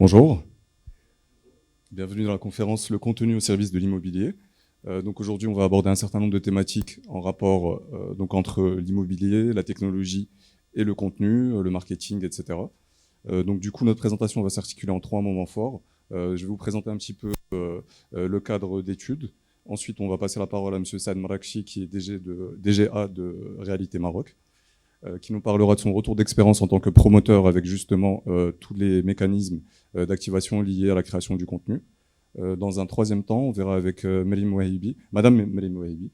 Bonjour, bienvenue dans la conférence Le contenu au service de l'immobilier. Donc aujourd'hui, on va aborder un certain nombre de thématiques en rapport donc entre l'immobilier, la technologie et le contenu, le marketing, etc. Donc du coup, notre présentation va s'articuler en 3 moments forts. Je vais vous présenter un petit peu le cadre d'études. Ensuite, on va passer la parole à M. Saad Marakchi, qui est DGA de Réalité Maroc, qui nous parlera de son retour d'expérience en tant que promoteur avec justement tous les mécanismes d'activation liés à la création du contenu. Dans un troisième temps, on verra avec Madame Merim Wahibi,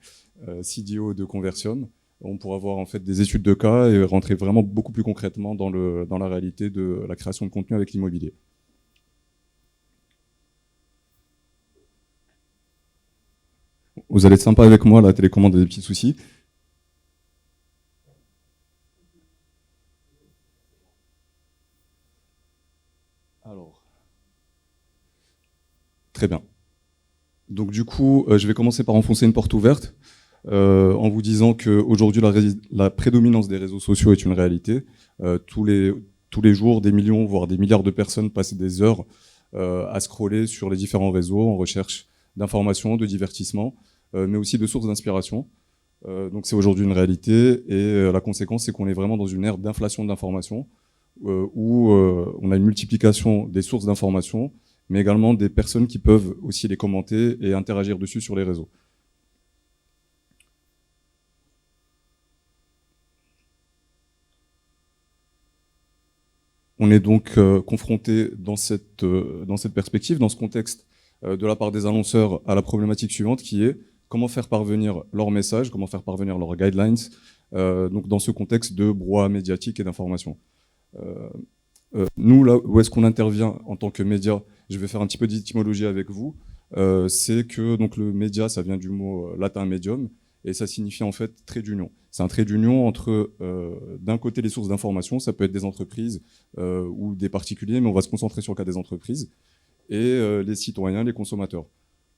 CDO de Conversion. On pourra voir en fait des études de cas et rentrer vraiment beaucoup plus concrètement dans la réalité de la création de contenu avec l'immobilier. Vous allez être sympa avec moi, la télécommande a des petits soucis. Alors, très bien. Donc du coup, je vais commencer par enfoncer une porte ouverte en vous disant qu'aujourd'hui, la prédominance des réseaux sociaux est une réalité. Tous les jours, des millions, voire des milliards de personnes passent des heures à scroller sur les différents réseaux en recherche d'informations, de divertissement, mais aussi de sources d'inspiration. Donc c'est aujourd'hui une réalité et la conséquence, c'est qu'on est vraiment dans une ère d'inflation de l'information où on a une multiplication des sources d'informations, mais également des personnes qui peuvent aussi les commenter et interagir dessus sur les réseaux. On est donc confronté dans cette perspective, dans ce contexte, de la part des annonceurs à la problématique suivante qui est comment faire parvenir leur message, comment faire parvenir leurs guidelines, donc dans ce contexte de brouhaha médiatique et d'information. Nous, là où est-ce qu'on intervient en tant que média, je vais faire un petit peu d'étymologie avec vous, c'est que donc, le média, ça vient du mot latin médium, et ça signifie en fait trait d'union. C'est un trait d'union entre, d'un côté, les sources d'information, ça peut être des entreprises ou des particuliers, mais on va se concentrer sur le cas des entreprises, et les citoyens, les consommateurs.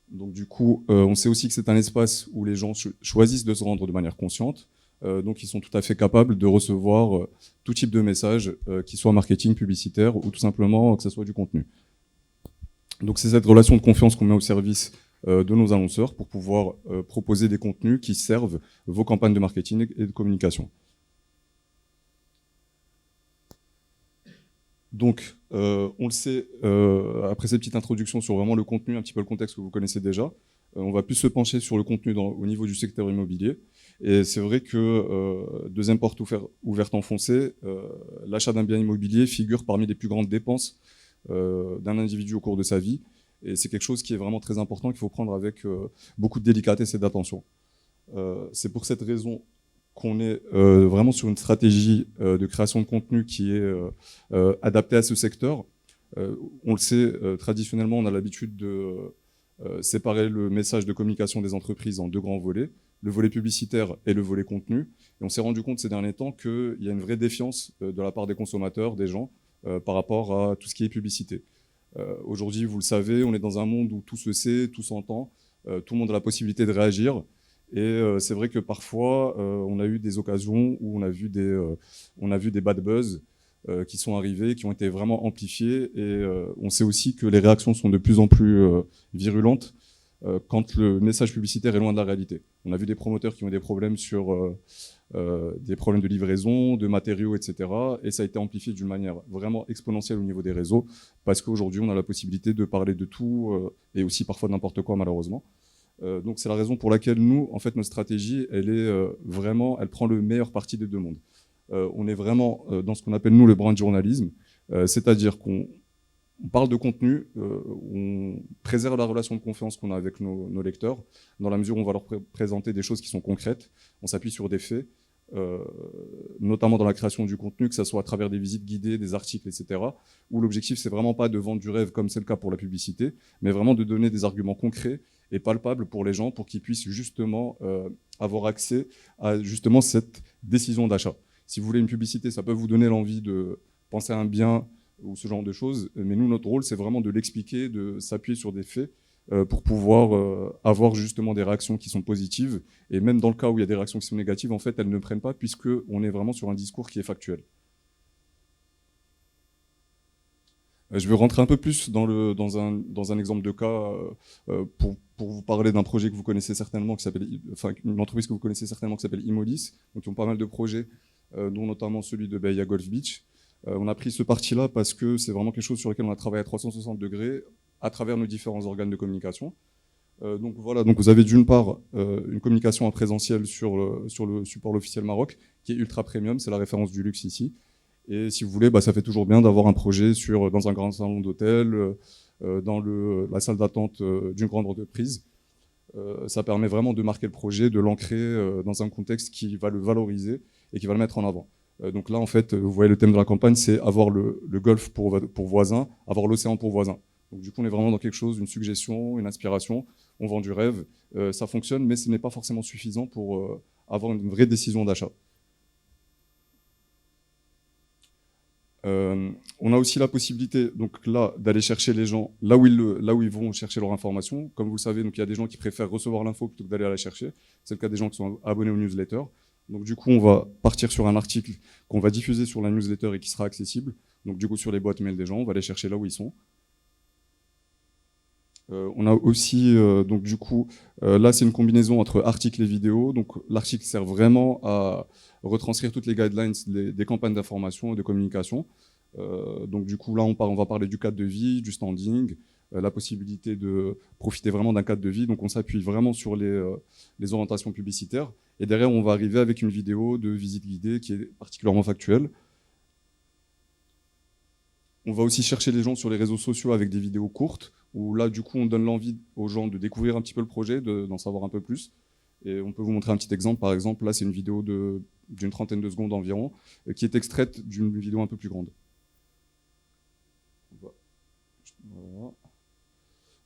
Donc du coup, on sait aussi que c'est un espace où les gens choisissent de se rendre de manière consciente, donc ils sont tout à fait capables de recevoir tout type de messages, qu'ils soient marketing, publicitaire, ou tout simplement que ce soit du contenu. Donc c'est cette relation de confiance qu'on met au service de nos annonceurs pour pouvoir proposer des contenus qui servent vos campagnes de marketing et de communication. Donc, on le sait, après cette petite introduction sur vraiment le contenu, un petit peu le contexte que vous connaissez déjà, on va plus se pencher sur le contenu au niveau du secteur immobilier. Et c'est vrai que, deuxième porte ouverte enfoncée, l'achat d'un bien immobilier figure parmi les plus grandes dépenses d'un individu au cours de sa vie. Et c'est quelque chose qui est vraiment très important, qu'il faut prendre avec beaucoup de délicatesse et d'attention. C'est pour cette raison qu'on est vraiment sur une stratégie de création de contenu qui est adaptée à ce secteur. On le sait, traditionnellement, on a l'habitude de séparer le message de communication des entreprises en 2 grands volets, le volet publicitaire et le volet contenu. Et on s'est rendu compte ces derniers temps qu'il y a une vraie défiance de la part des consommateurs, des gens, par rapport à tout ce qui est publicité. Aujourd'hui, vous le savez, on est dans un monde où tout se sait, tout s'entend, tout le monde a la possibilité de réagir. Et c'est vrai que parfois, on a eu des occasions où on a vu des bad buzz qui sont arrivés, qui ont été vraiment amplifiés. Et on sait aussi que les réactions sont de plus en plus virulentes quand le message publicitaire est loin de la réalité. On a vu des promoteurs qui ont des problèmes sur des problèmes de livraison, de matériaux, etc. Et ça a été amplifié d'une manière vraiment exponentielle au niveau des réseaux, parce qu'aujourd'hui, on a la possibilité de parler de tout et aussi parfois de n'importe quoi, malheureusement. Donc c'est la raison pour laquelle nous, en fait, notre stratégie, elle prend le meilleur parti des 2 mondes. On est vraiment dans ce qu'on appelle nous le brand journalisme, c'est-à-dire qu'on parle de contenu, on préserve la relation de confiance qu'on a avec nos lecteurs, dans la mesure où on va leur présenter des choses qui sont concrètes, on s'appuie sur des faits, notamment dans la création du contenu, que ce soit à travers des visites guidées, des articles, etc., où l'objectif, c'est vraiment pas de vendre du rêve comme c'est le cas pour la publicité, mais vraiment de donner des arguments concrets et palpables pour les gens, pour qu'ils puissent justement avoir accès à justement cette décision d'achat. Si vous voulez une publicité, ça peut vous donner l'envie de penser à un bien ou ce genre de choses, mais nous, notre rôle, c'est vraiment de l'expliquer, de s'appuyer sur des faits pour pouvoir avoir justement des réactions qui sont positives. Et même dans le cas où il y a des réactions qui sont négatives, en fait, elles ne prennent pas puisqu'on est vraiment sur un discours qui est factuel. Je vais rentrer un peu plus dans un exemple de cas pour vous parler d'un projet que vous connaissez certainement, enfin une entreprise que vous connaissez certainement qui s'appelle Imodis, donc ils ont pas mal de projets, dont notamment celui de Bahia Golf Beach. On a pris ce parti-là parce que c'est vraiment quelque chose sur lequel on a travaillé à 360 degrés à travers nos différents organes de communication. Donc voilà, donc vous avez d'une part une communication en présentiel sur le support logiciel Maroc, qui est ultra premium, c'est la référence du luxe ici. Et si vous voulez, ça fait toujours bien d'avoir un projet dans un grand salon d'hôtel, dans la salle d'attente d'une grande entreprise. Ça permet vraiment de marquer le projet, de l'ancrer dans un contexte qui va le valoriser et qui va le mettre en avant. Donc là, en fait, vous voyez le thème de la campagne, c'est avoir le golfe pour voisin, avoir l'océan pour voisin. Donc du coup, on est vraiment dans quelque chose, une suggestion, une inspiration. On vend du rêve, ça fonctionne, mais ce n'est pas forcément suffisant pour avoir une vraie décision d'achat. On a aussi la possibilité, donc là, d'aller chercher les gens là où ils vont chercher leur information. Comme vous le savez, donc il y a des gens qui préfèrent recevoir l'info plutôt que d'aller la chercher. C'est le cas des gens qui sont abonnés aux newsletters. Donc du coup, on va partir sur un article qu'on va diffuser sur la newsletter et qui sera accessible. Donc du coup, sur les boîtes mail des gens, on va aller chercher là où ils sont. On a aussi, donc du coup, là c'est une combinaison entre article et vidéo. Donc l'article sert vraiment à retranscrire toutes les guidelines des campagnes d'information et de communication. Donc du coup là on va parler du cadre de vie, du standing, la possibilité de profiter vraiment d'un cadre de vie. Donc on s'appuie vraiment sur les orientations publicitaires. Et derrière on va arriver avec une vidéo de visite guidée qui est particulièrement factuelle. On va aussi chercher les gens sur les réseaux sociaux avec des vidéos courtes, où là, du coup, on donne l'envie aux gens de découvrir un petit peu le projet, d'en savoir un peu plus. Et on peut vous montrer un petit exemple. Par exemple, là, c'est une vidéo d'une trentaine de secondes environ, qui est extraite d'une vidéo un peu plus grande.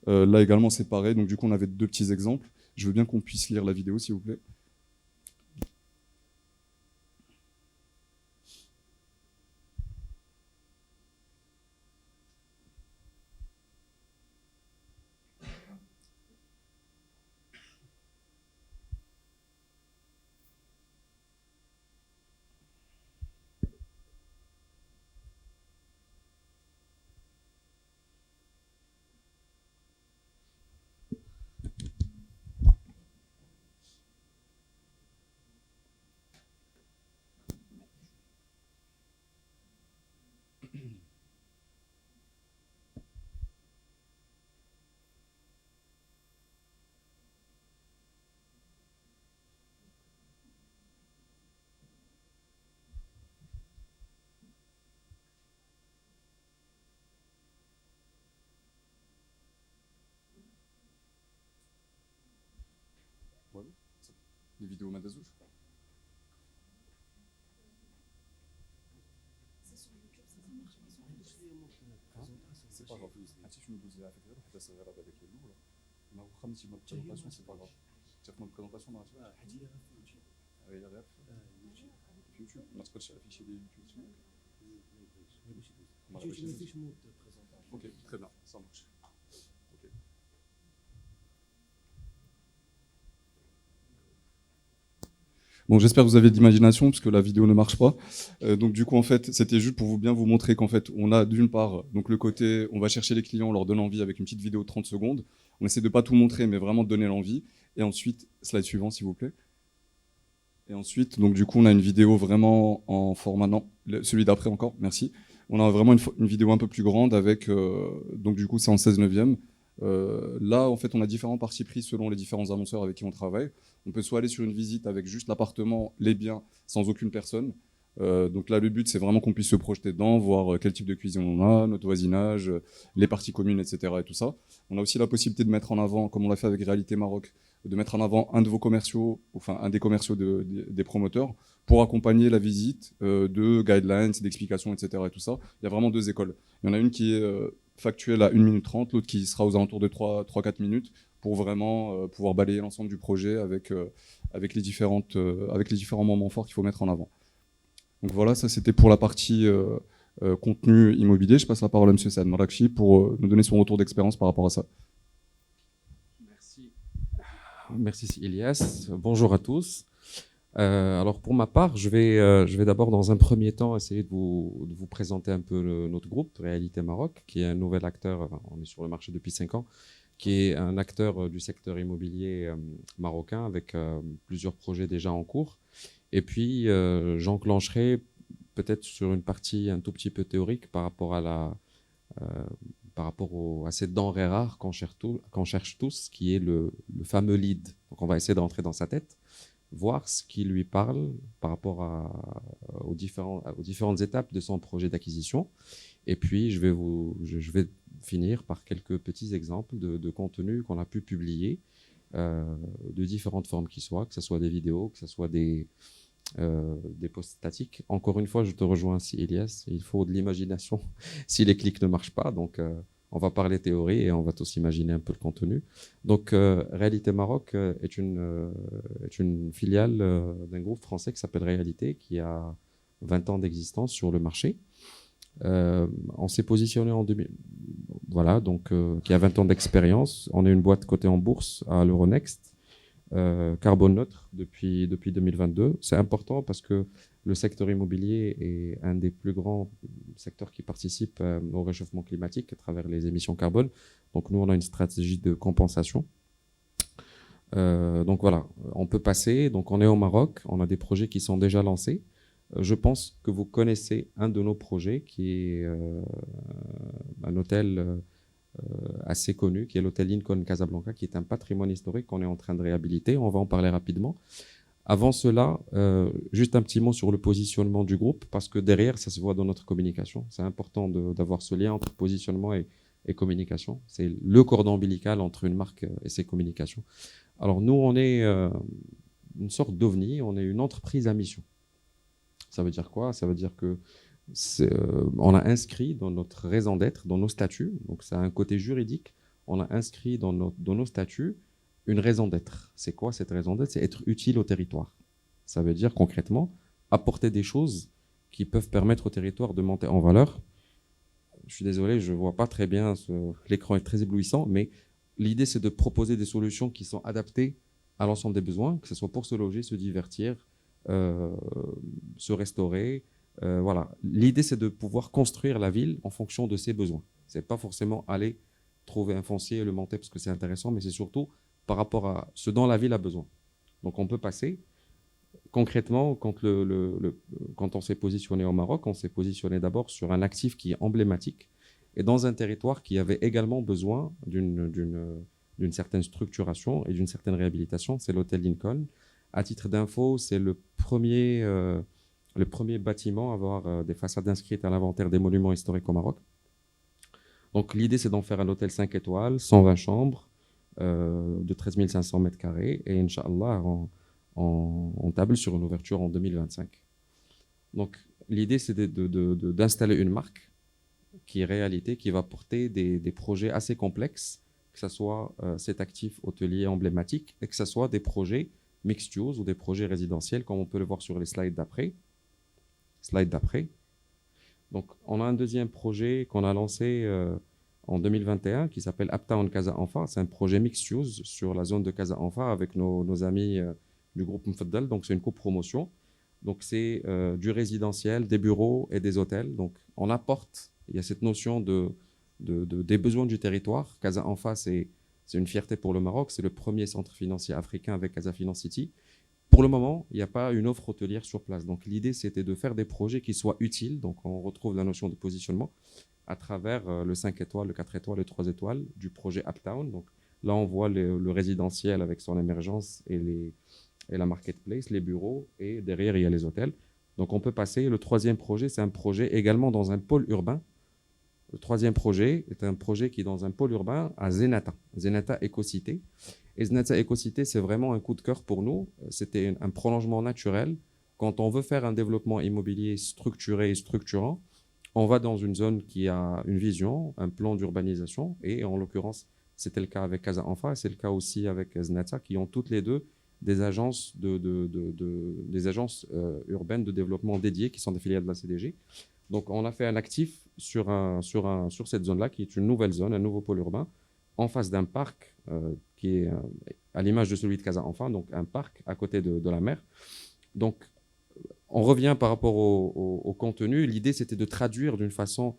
Voilà. Là également, c'est pareil. Donc, du coup, on avait deux petits exemples. Je veux bien qu'on puisse lire la vidéo, s'il vous plaît. Voilà. Les vidéos Madazouche. C'est sur YouTube, ça marche pas sur YouTube. C'est pas grave. Tu me poses la fête, ça serait là avec les loups. ما هو خمسة ما présentation c'est pas grave. تعرف ما présentation ما عرفتش. حدي غير في يوتيوب. غير في يوتيوب ما تقدرش afficher les YouTube تما. ما بغيتش ما فيش مود بريزونطاسيون. OK, très bien, ça marche. OK. Bon, j'espère que vous avez de l'imagination parce que la vidéo ne marche pas. Donc du coup, en fait, c'était juste pour bien vous montrer qu'en fait, on a d'une part donc le côté, on va chercher les clients, on leur donne envie avec une petite vidéo de 30 secondes. On essaie de pas tout montrer, mais vraiment de donner l'envie. Et ensuite, slide suivant, s'il vous plaît. Et ensuite, donc du coup, on a une vidéo vraiment en format, non, celui d'après encore, merci. On a vraiment une vidéo un peu plus grande avec, donc du coup, c'est en 16/9. Là, en fait, on a différents partis pris selon les différents annonceurs avec qui on travaille. On peut soit aller sur une visite avec juste l'appartement, les biens, sans aucune personne. Donc là, le but, c'est vraiment qu'on puisse se projeter dedans, voir quel type de cuisine on a, notre voisinage, les parties communes, etc. et tout ça. On a aussi la possibilité de mettre en avant, comme on l'a fait avec Réalité Maroc, de mettre en avant un de vos commerciaux, enfin un des commerciaux des promoteurs, pour accompagner la visite de guidelines, d'explications, etc. et tout ça. Il y a vraiment deux écoles. Il y en a une qui est factuelle à 1 minute 30, l'autre qui sera aux alentours de 3-4 minutes, pour vraiment pouvoir balayer l'ensemble du projet avec les différents moments forts qu'il faut mettre en avant. Donc voilà, ça c'était pour la partie contenu immobilier. Je passe la parole à M. Saad Marakchi pour nous donner son retour d'expérience par rapport à ça. Merci Elias. Bonjour à tous. Alors pour ma part, je vais d'abord dans un premier temps essayer de vous présenter un peu notre groupe, Réalité Maroc, qui est un nouvel acteur, enfin, on est sur le marché depuis 5 ans, qui est un acteur du secteur immobilier marocain avec plusieurs projets déjà en cours. Et puis j'enclencherai peut-être sur une partie un tout petit peu théorique par rapport à euh, à cette denrée rare qu'on cherche tous, qui est le fameux lead. Donc on va essayer de rentrer dans sa tête, voir ce qui lui parle par rapport aux différentes étapes de son projet d'acquisition. Et puis, je vais finir par quelques petits exemples de contenus qu'on a pu publier de différentes formes qui soient, que ce soit des vidéos, que ce soit des posts statiques. Encore une fois, je te rejoins ici, Elias. Il faut de l'imagination si les clics ne marchent pas. Donc, on va parler théorie et on va tous imaginer un peu le contenu. Donc, Réalité Maroc est une filiale d'un groupe français qui s'appelle Réalité, qui a 20 ans d'existence sur le marché. On s'est positionné en 2000, voilà, donc qui a 20 ans d'expérience. On est une boîte cotée en bourse à l'Euronext, carbone neutre depuis 2022. C'est important parce que le secteur immobilier est un des plus grands secteurs qui participent au réchauffement climatique à travers les émissions carbone. Donc nous, on a une stratégie de compensation. Donc voilà, on peut passer. Donc on est au Maroc, on a des projets qui sont déjà lancés. Je pense que vous connaissez un de nos projets qui est un hôtel assez connu, qui est l'hôtel Lincoln Casablanca, qui est un patrimoine historique qu'on est en train de réhabiliter. On va en parler rapidement. Avant cela, juste un petit mot sur le positionnement du groupe, parce que derrière, ça se voit dans notre communication. C'est important d'avoir ce lien entre positionnement et communication. C'est le cordon ombilical entre une marque et ses communications. Alors nous, on est une sorte d'ovni, on est une entreprise à mission. Ça veut dire quoi? Ça veut dire que on a inscrit dans notre raison d'être, dans nos statuts, donc ça a un côté juridique, on a inscrit dans nos statuts une raison d'être. C'est quoi cette raison d'être? C'est être utile au territoire. Ça veut dire concrètement apporter des choses qui peuvent permettre au territoire de monter en valeur. Je suis désolé, je ne vois pas très bien, l'écran est très éblouissant, mais l'idée c'est de proposer des solutions qui sont adaptées à l'ensemble des besoins, que ce soit pour se loger, se divertir, se restaurer. Voilà. L'idée, c'est de pouvoir construire la ville en fonction de ses besoins. Ce n'est pas forcément aller trouver un foncier et le monter parce que c'est intéressant, mais c'est surtout par rapport à ce dont la ville a besoin. Donc, on peut passer. Concrètement, quand on s'est positionné au Maroc, on s'est positionné d'abord sur un actif qui est emblématique et dans un territoire qui avait également besoin d'une certaine structuration et d'une certaine réhabilitation. C'est l'hôtel Lincoln. À titre d'info, c'est le premier bâtiment à avoir des façades inscrites à l'inventaire des monuments historiques au Maroc. Donc l'idée, c'est d'en faire un hôtel 5 étoiles, 120 chambres, de 13 500 mètres carrés, et Inch'Allah, on table sur une ouverture en 2025. Donc l'idée, c'est d'installer une marque qui est réalité, qui va porter des projets assez complexes, que ce soit cet actif hôtelier emblématique, et que ce soit des projets mixed use ou des projets résidentiels, comme on peut le voir sur les slides d'après. Donc, on a un deuxième projet qu'on a lancé en 2021 qui s'appelle Uptown Casa Anfa. C'est un projet mixed use sur la zone de Casa Anfa avec nos amis du groupe Mfaddal. Donc, c'est une copromotion. Donc, c'est du résidentiel, des bureaux et des hôtels. Donc, on apporte, il y a cette notion des besoins du territoire. Casa Anfa, c'est une fierté pour le Maroc. C'est le premier centre financier africain avec Casa Finance City. Pour le moment, il n'y a pas une offre hôtelière sur place. Donc, l'idée, c'était de faire des projets qui soient utiles. Donc, on retrouve la notion de positionnement à travers le 5 étoiles, le 4 étoiles, le 3 étoiles du projet Uptown. Donc, là, on voit le résidentiel avec son émergence et la marketplace, les bureaux, et derrière, il y a les hôtels. Donc, on peut passer. Le troisième projet, c'est un projet également dans un pôle urbain. Le troisième projet est un projet qui est dans un pôle urbain à Zenata Écocité. Et Zenata Écocité, c'est vraiment un coup de cœur pour nous. C'était un prolongement naturel. Quand on veut faire un développement immobilier structuré et structurant, on va dans une zone qui a une vision, un plan d'urbanisation. Et en l'occurrence, c'était le cas avec Casa Anfa et c'est le cas aussi avec Zenata, qui ont toutes les deux des agences, urbaines de développement dédiées qui sont des filiales de la CDG. Donc, on a fait un actif sur cette zone-là, qui est une nouvelle zone, un nouveau pôle urbain, en face d'un parc qui est à l'image de celui de Casa Anfa, donc un parc à côté de la mer, Donc, on revient par rapport au contenu. L'idée, c'était de traduire d'une façon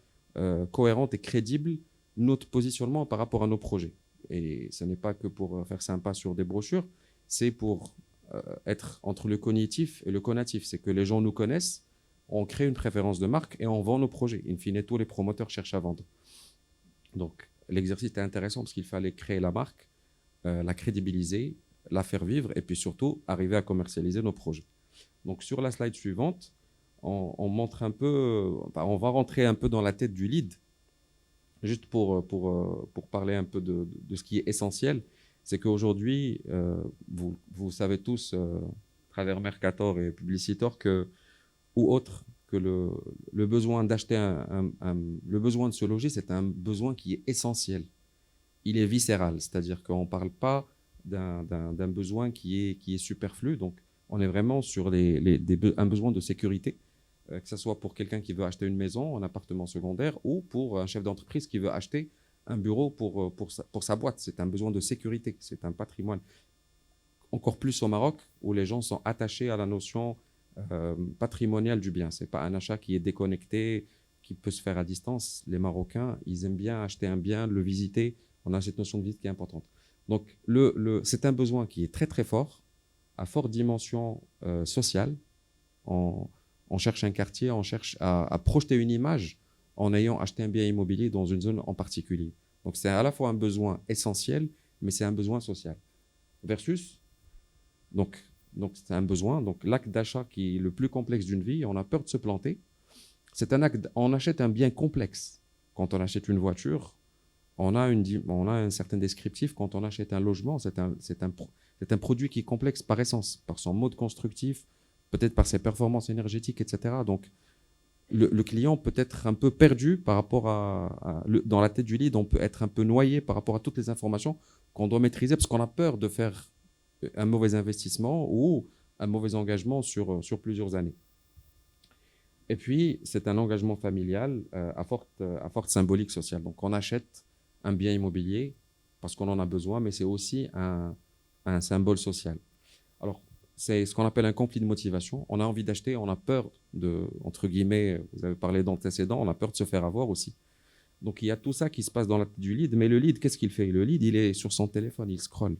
cohérente et crédible notre positionnement par rapport à nos projets. Et ce n'est pas que pour faire sympa sur des brochures, c'est pour être entre le cognitif et le conatif. C'est que les gens nous connaissent, on crée une préférence de marque et on vend nos projets. In fine, tous les promoteurs cherchent à vendre. Donc, l'exercice était intéressant parce qu'il fallait créer la marque, la crédibiliser, la faire vivre et puis surtout arriver à commercialiser nos projets. Donc, sur la slide suivante, on montre un peu, on va rentrer un peu dans la tête du lead, juste pour parler un peu de ce qui est essentiel. C'est qu'aujourd'hui, vous savez tous, à travers Mercator et Publicitor, ou autre, que le besoin d'acheter le besoin de se loger, c'est un besoin qui est essentiel. Il est viscéral, c'est-à-dire qu'on ne parle pas d'un besoin qui est superflu. Donc, on est vraiment sur un besoin de sécurité, que ce soit pour quelqu'un qui veut acheter une maison, un appartement secondaire, ou pour un chef d'entreprise qui veut acheter un bureau pour sa boîte. C'est un besoin de sécurité, c'est un patrimoine. Encore plus au Maroc, où les gens sont attachés à la notion patrimoniale du bien. Ce n'est pas un achat qui est déconnecté, qui peut se faire à distance. Les Marocains, ils aiment bien acheter un bien, le visiter. On a cette notion de visite qui est importante. Donc, c'est un besoin qui est très, très fort, à forte dimension sociale. On cherche un quartier, on cherche à projeter une image en ayant acheté un bien immobilier dans une zone en particulier. Donc, c'est à la fois un besoin essentiel, mais c'est un besoin social. Versus, donc c'est un besoin. Donc, l'acte d'achat qui est le plus complexe d'une vie, on a peur de se planter. C'est un acte, on achète un bien complexe. Quand on achète une voiture, on a un certain descriptif. Quand on achète un logement, c'est un produit qui est complexe par essence, par son mode constructif, peut-être par ses performances énergétiques, etc. Donc, le client peut être un peu perdu par rapport dans la tête du lead, on peut être un peu noyé par rapport à toutes les informations qu'on doit maîtriser parce qu'on a peur de faire un mauvais investissement ou un mauvais engagement sur plusieurs années. Et puis, c'est un engagement familial à forte symbolique sociale. Donc, on achète un bien immobilier parce qu'on en a besoin, mais c'est aussi un symbole social. Alors, c'est ce qu'on appelle un conflit de motivation. On a envie d'acheter, on a peur entre guillemets, vous avez parlé d'antécédents, on a peur de se faire avoir aussi. Donc, il y a tout ça qui se passe dans la tête du lead. Mais le lead, qu'est-ce qu'il fait? Le lead, il est sur son téléphone, il scrolle.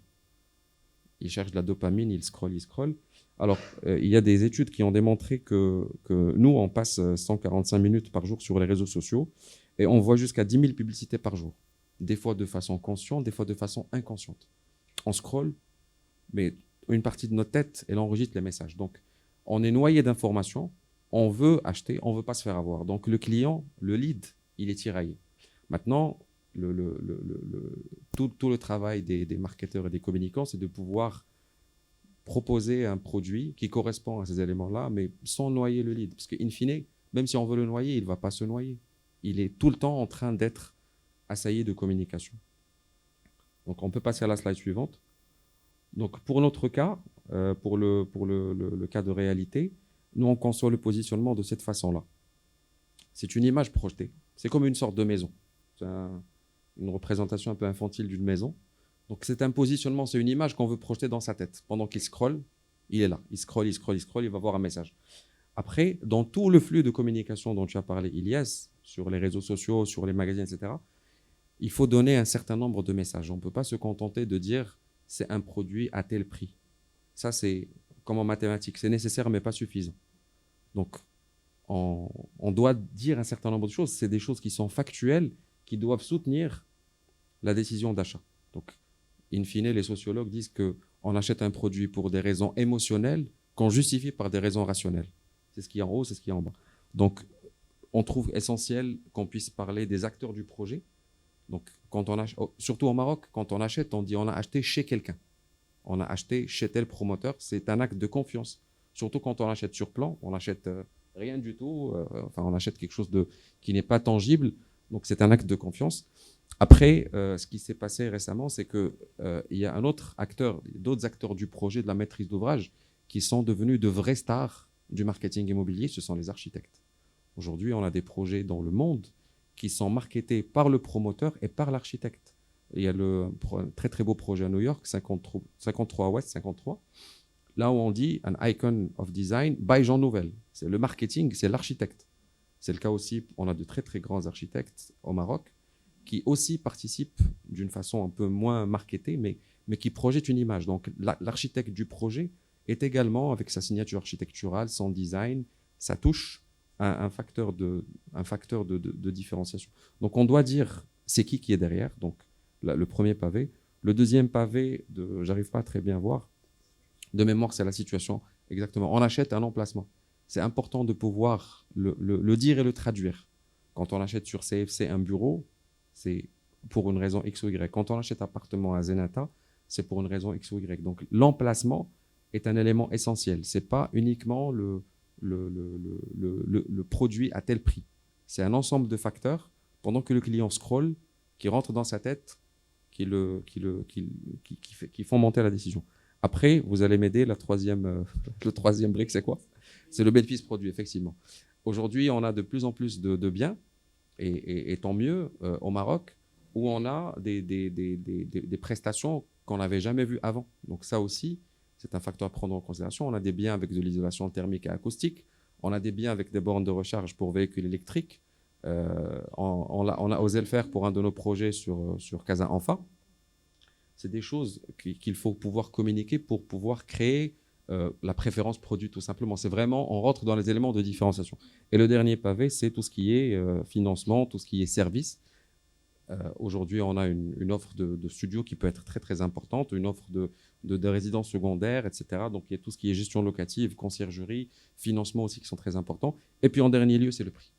Il cherche de la dopamine, il scrolle. Alors, il y a des études qui ont démontré que nous, on passe 145 minutes par jour sur les réseaux sociaux et on voit jusqu'à 10 000 publicités par jour. Des fois de façon consciente, des fois de façon inconsciente. On scrolle, mais une partie de notre tête, elle enregistre les messages. Donc, on est noyé d'informations, on veut acheter, on ne veut pas se faire avoir. Donc, le client, le lead, il est tiraillé. Maintenant, tout le travail des marketeurs et des communicants, c'est de pouvoir proposer un produit qui correspond à ces éléments-là, mais sans noyer le lead. Parce qu'in fine, même si on veut le noyer, il ne va pas se noyer. Il est tout le temps en train d'être assailli de communication. Donc, on peut passer à la slide suivante. Donc, pour notre cas, pour le cas de réalité, nous, on conçoit le positionnement de cette façon-là. C'est une image projetée. C'est comme une sorte de maison. C'est une représentation un peu infantile d'une maison. Donc, c'est un positionnement, c'est une image qu'on veut projeter dans sa tête. Pendant qu'il scrolle, il est là. Il scrolle, il va voir un message. Après, dans tout le flux de communication dont tu as parlé, Ilyes, sur les réseaux sociaux, sur les magazines, etc., il faut donner un certain nombre de messages. On ne peut pas se contenter de dire c'est un produit à tel prix. Ça, c'est comme en mathématiques. C'est nécessaire, mais pas suffisant. Donc, on doit dire un certain nombre de choses. C'est des choses qui sont factuelles, qui doivent soutenir la décision d'achat. Donc, in fine, les sociologues disent qu'on achète un produit pour des raisons émotionnelles qu'on justifie par des raisons rationnelles. C'est ce qui est en haut, c'est ce qui est en bas. Donc, on trouve essentiel qu'on puisse parler des acteurs du projet. Donc, surtout au Maroc, quand on achète, on dit on a acheté chez quelqu'un. On a acheté chez tel promoteur. C'est un acte de confiance. Surtout quand on achète sur plan, on n'achète rien du tout. On achète quelque chose qui n'est pas tangible. Donc, c'est un acte de confiance. Après, ce qui s'est passé récemment, c'est qu'il y a d'autres acteurs du projet, de la maîtrise d'ouvrage, qui sont devenus de vrais stars du marketing immobilier. Ce sont les architectes. Aujourd'hui, on a des projets dans le monde qui sont marketés par le promoteur et par l'architecte. Il y a un très très beau projet à New York, 53 West 53. Là où on dit un icon of design by Jean Nouvel. C'est le marketing, c'est l'architecte. C'est le cas aussi, on a de très très grands architectes au Maroc qui aussi participent d'une façon un peu moins marketée, mais qui projettent une image. Donc l'architecte du projet est également, avec sa signature architecturale, son design, sa touche, un facteur de différenciation. Donc on doit dire c'est qui est derrière, donc le premier pavé. Le deuxième pavé, j'arrive pas à très bien voir, de mémoire c'est la situation, exactement. On achète un emplacement. C'est important de pouvoir le dire et le traduire. Quand on achète sur CFC un bureau, c'est pour une raison X ou Y. Quand on achète un appartement à Zenata, c'est pour une raison X ou Y. Donc l'emplacement est un élément essentiel. Ce n'est pas uniquement le produit à tel prix. C'est un ensemble de facteurs, pendant que le client scrolle, qui rentre dans sa tête, qui font monter la décision. Après, vous allez m'aider, le troisième brique, c'est quoi? C'est le bénéfice produit, effectivement. Aujourd'hui, on a de plus en plus de biens, et tant mieux, au Maroc, où on a des prestations qu'on n'avait jamais vues avant. Donc ça aussi, c'est un facteur à prendre en considération. On a des biens avec de l'isolation thermique et acoustique. On a des biens avec des bornes de recharge pour véhicules électriques. On a osé le faire pour un de nos projets sur Casa Enfa. C'est des choses qu'il faut pouvoir communiquer pour pouvoir créer la préférence produit, tout simplement. C'est vraiment, on rentre dans les éléments de différenciation. Et le dernier pavé, c'est tout ce qui est financement, tout ce qui est service. Aujourd'hui, on a une offre de studio qui peut être très, très importante, une offre de résidences secondaires, etc. Donc, il y a tout ce qui est gestion locative, conciergerie, financement aussi qui sont très importants. Et puis, en dernier lieu, c'est le prix.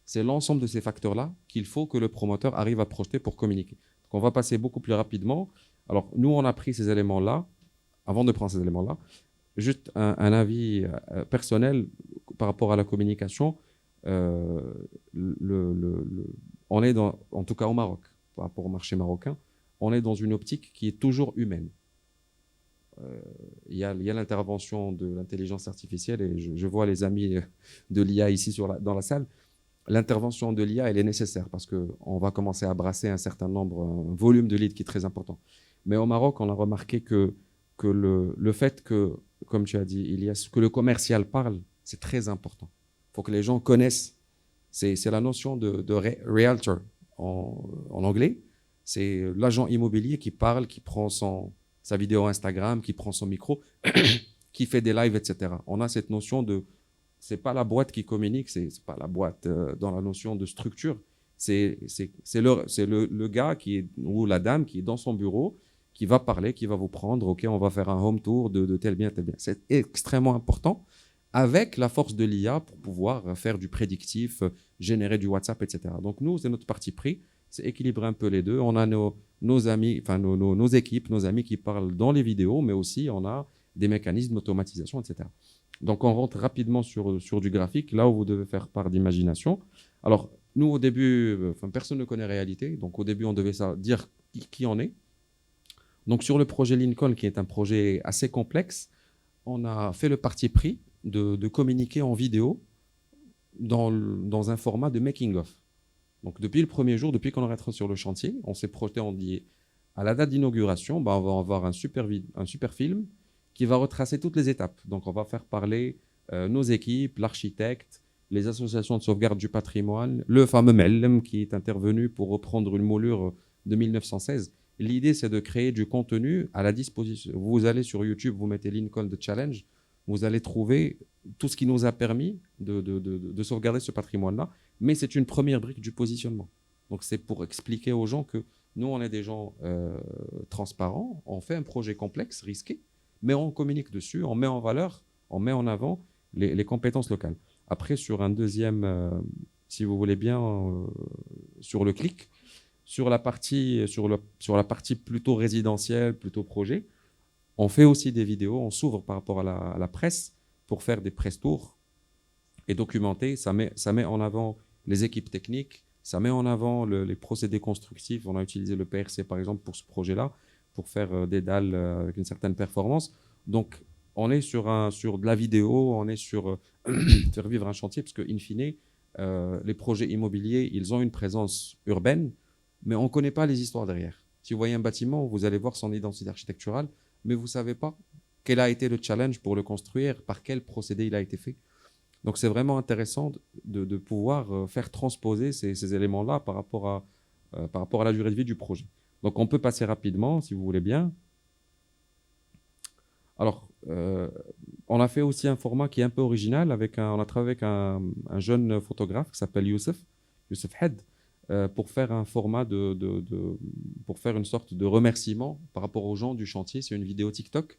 C'est l'ensemble de ces facteurs-là qu'il faut que le promoteur arrive à projeter pour communiquer. Donc, on va passer beaucoup plus rapidement. Alors, nous, on a pris ces éléments-là. Avant de prendre ces éléments-là, juste un avis personnel par rapport à la communication. On est en tout cas au Maroc, par rapport au marché marocain, on est dans une optique qui est toujours humaine. Il y a l'intervention de l'intelligence artificielle, et je vois les amis de l'IA ici dans la salle. L'intervention de l'IA, elle est nécessaire parce qu'on va commencer à brasser un certain nombre, un volume de leads qui est très important. Mais au Maroc, on a remarqué que le fait que, comme tu as dit, Ilias, que le commercial parle, c'est très important. Il faut que les gens connaissent. C'est la notion de realtor en anglais. C'est l'agent immobilier qui parle, qui prend sa vidéo Instagram, qui prend son micro, qui fait des lives, etc. On a cette notion de... C'est pas la boîte qui communique, c'est pas la boîte dans la notion de structure. C'est le gars ou la dame qui est dans son bureau, qui va parler, qui va vous prendre, OK, on va faire un home tour de tel bien, tel bien. C'est extrêmement important avec la force de l'IA pour pouvoir faire du prédictif, générer du WhatsApp, etc. Donc nous, c'est notre parti pris, c'est équilibrer un peu les deux. On a nos amis, enfin nos équipes, nos amis qui parlent dans les vidéos, mais aussi on a des mécanismes d'automatisation, etc. Donc on rentre rapidement sur du graphique, là où vous devez faire part d'imagination. Alors nous, au début, personne ne connaît réalité, donc au début, on devait dire qui on est. Donc sur le projet Lincoln, qui est un projet assez complexe, on a fait le parti pris de communiquer en vidéo dans un format de making-of. Donc depuis le premier jour, depuis qu'on est rentré sur le chantier, on s'est projeté, on dit à la date d'inauguration, on va avoir un super film qui va retracer toutes les étapes. Donc on va faire parler nos équipes, l'architecte, les associations de sauvegarde du patrimoine, le fameux MELM qui est intervenu pour reprendre une moulure de 1916. L'idée, c'est de créer du contenu à la disposition. Vous allez sur YouTube, vous mettez Lincoln The Challenge, vous allez trouver tout ce qui nous a permis de sauvegarder ce patrimoine-là. Mais c'est une première brique du positionnement. Donc, c'est pour expliquer aux gens que nous, on est des gens transparents, on fait un projet complexe, risqué, mais on communique dessus, on met en valeur, on met en avant les compétences locales. Après, sur un deuxième, si vous voulez bien, sur le clic, sur la partie plutôt résidentielle, plutôt projet, on fait aussi des vidéos, on s'ouvre par rapport à la presse pour faire des press tours et documenter. Ça met en avant les équipes techniques, ça met en avant les procédés constructifs. On a utilisé le PRC par exemple pour ce projet-là, pour faire des dalles avec une certaine performance. Donc on est sur de la vidéo, on est sur faire vivre un chantier, parce que in fine, les projets immobiliers, ils ont une présence urbaine, mais on ne connaît pas les histoires derrière. Si vous voyez un bâtiment, vous allez voir son identité architecturale, mais vous ne savez pas quel a été le challenge pour le construire, par quel procédé il a été fait. Donc c'est vraiment intéressant de pouvoir faire transposer ces éléments-là par rapport à la durée de vie du projet. Donc on peut passer rapidement, si vous voulez bien. Alors, on a fait aussi un format qui est un peu original. On a travaillé avec un jeune photographe qui s'appelle Youssef Hed, pour faire un format pour faire une sorte de remerciement par rapport aux gens du chantier. C'est une vidéo TikTok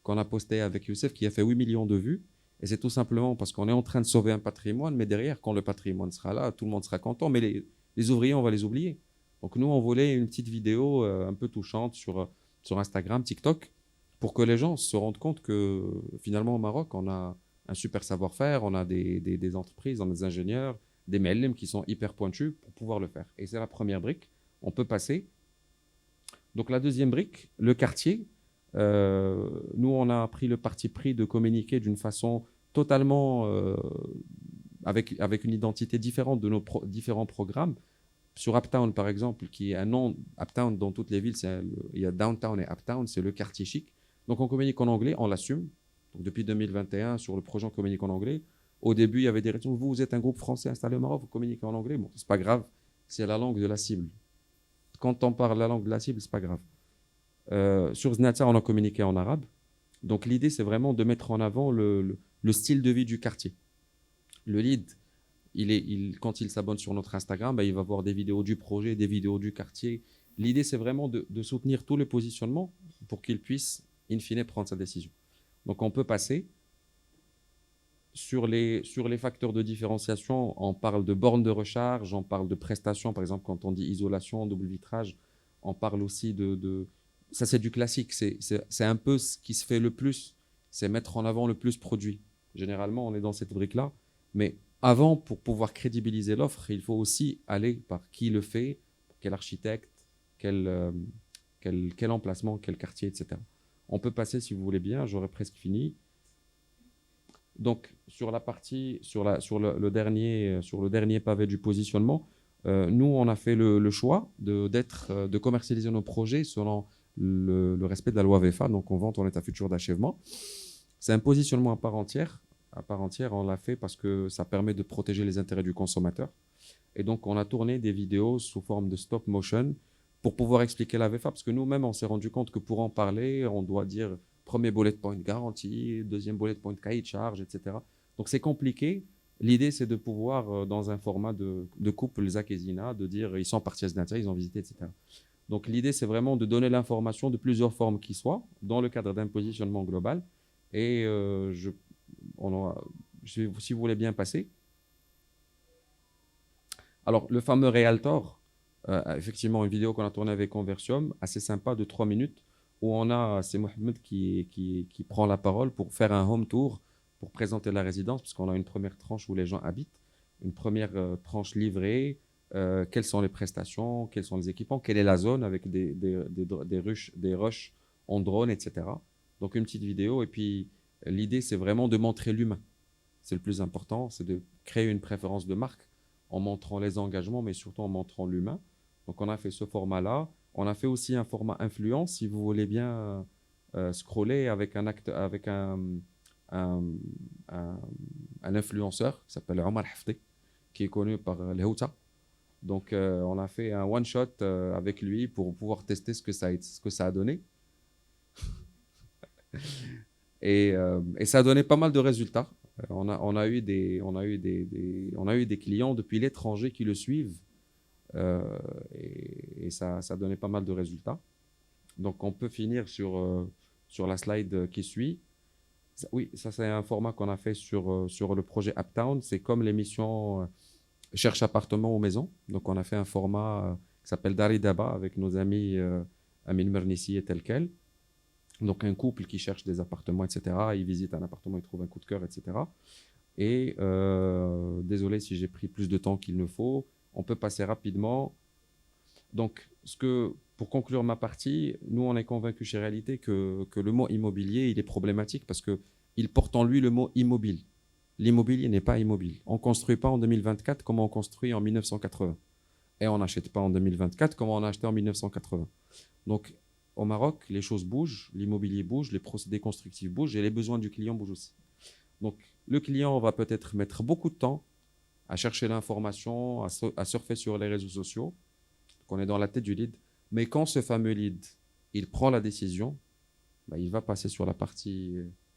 qu'on a postée avec Youssef qui a fait 8 millions de vues. Et c'est tout simplement parce qu'on est en train de sauver un patrimoine, mais derrière, quand le patrimoine sera là, tout le monde sera content. Mais les ouvriers, on va les oublier. Donc nous, on voulait une petite vidéo un peu touchante sur Instagram, TikTok, pour que les gens se rendent compte que finalement au Maroc, on a un super savoir-faire, on a des entreprises, on a des ingénieurs, des MLM qui sont hyper pointus pour pouvoir le faire. Et c'est la première brique. On peut passer. Donc la deuxième brique, le quartier. Nous, on a pris le parti pris de communiquer d'une façon totalement avec une identité différente de nos différents programmes. Sur Uptown, par exemple, qui est un nom, Uptown dans toutes les villes, il y a Downtown et Uptown, c'est le quartier chic. Donc on communique en anglais, on l'assume. Donc depuis 2021, sur le projet, on communique en anglais. Au début, il y avait des réactions. Vous êtes un groupe français installé au Maroc, vous communiquez en anglais. Bon, c'est pas grave, c'est la langue de la cible. Quand on parle la langue de la cible, c'est pas grave. Sur Znata, on a communiqué en arabe. Donc l'idée, c'est vraiment de mettre en avant le style de vie du quartier. Le lead, quand il s'abonne sur notre Instagram, il va voir des vidéos du projet, des vidéos du quartier. L'idée, c'est vraiment de soutenir tout le positionnement pour qu'il puisse, in fine, prendre sa décision. Donc on peut passer. Sur les facteurs de différenciation, on parle de bornes de recharge, on parle de prestations, par exemple, quand on dit isolation, double vitrage, on parle aussi ça, c'est du classique, c'est un peu ce qui se fait le plus, c'est mettre en avant le plus produit. Généralement, on est dans cette brique-là, mais avant, pour pouvoir crédibiliser l'offre, il faut aussi aller par qui le fait, quel architecte, quel emplacement, quel quartier, etc. On peut passer, si vous voulez bien, j'aurais presque fini. Donc, sur le dernier pavé du positionnement, nous, on a fait le choix de commercialiser nos projets selon le respect de la loi VEFA, donc on vend en état futur d'achèvement. C'est un positionnement à part entière. À part entière, on l'a fait parce que ça permet de protéger les intérêts du consommateur. Et donc, on a tourné des vidéos sous forme de stop motion pour pouvoir expliquer la VEFA, parce que nous-mêmes, on s'est rendu compte que pour en parler, on doit dire premier bullet point garantie, deuxième bullet point cahier de charge, etc. Donc c'est compliqué. L'idée, c'est de pouvoir, dans un format de couple Zach et Zina, de dire ils sont partis à Znata, ils ont visité, etc. Donc l'idée, c'est vraiment de donner l'information de plusieurs formes qui soient, dans le cadre d'un positionnement global. Et si vous voulez bien passer. Alors, le fameux Realtor, effectivement, une vidéo qu'on a tournée avec Conversium, assez sympa, de 3 minutes, où c'est Mohamed qui prend la parole pour faire un home tour, pour présenter la résidence, puisqu'on a une première tranche où les gens habitent, une première tranche livrée, quelles sont les prestations, quels sont les équipements, quelle est la zone avec des rushs en drone, etc. Donc une petite vidéo, et puis l'idée, c'est vraiment de montrer l'humain. C'est le plus important, c'est de créer une préférence de marque en montrant les engagements, mais surtout en montrant l'humain. Donc on a fait ce format-là. On a fait aussi un format influence, si vous voulez bien scroller avec un influenceur qui s'appelle Omar Hafti, qui est connu par les Houta. Donc on a fait un one-shot avec lui pour pouvoir tester ce que ça a donné. Et ça a donné pas mal de résultats. On a eu des clients depuis l'étranger qui le suivent. Et ça a donné pas mal de résultats. Donc on peut finir sur la slide qui suit. Oui, ça c'est un format qu'on a fait sur le projet Uptown. C'est comme l'émission Cherche appartement ou maison. Donc on a fait un format qui s'appelle Dari Daba avec nos amis Amin Mernissi et Telkel. Donc un couple qui cherche des appartements, etc. Il visite un appartement, il trouve un coup de cœur, etc. Et désolé si j'ai pris plus de temps qu'il ne faut. On peut passer rapidement. Donc, pour conclure ma partie, nous, on est convaincus chez Réalité que le mot immobilier, il est problématique parce qu'il porte en lui le mot immobile. L'immobilier n'est pas immobile. On ne construit pas en 2024 comme on construit en 1980. Et on n'achète pas en 2024 comme on a acheté en 1980. Donc, au Maroc, les choses bougent, l'immobilier bouge, les procédés constructifs bougent et les besoins du client bougent aussi. Donc, le client va peut-être mettre beaucoup de temps à chercher l'information, à surfer sur les réseaux sociaux, qu'on est dans la tête du lead. Mais quand ce fameux lead, il prend la décision, bah, il va passer sur la partie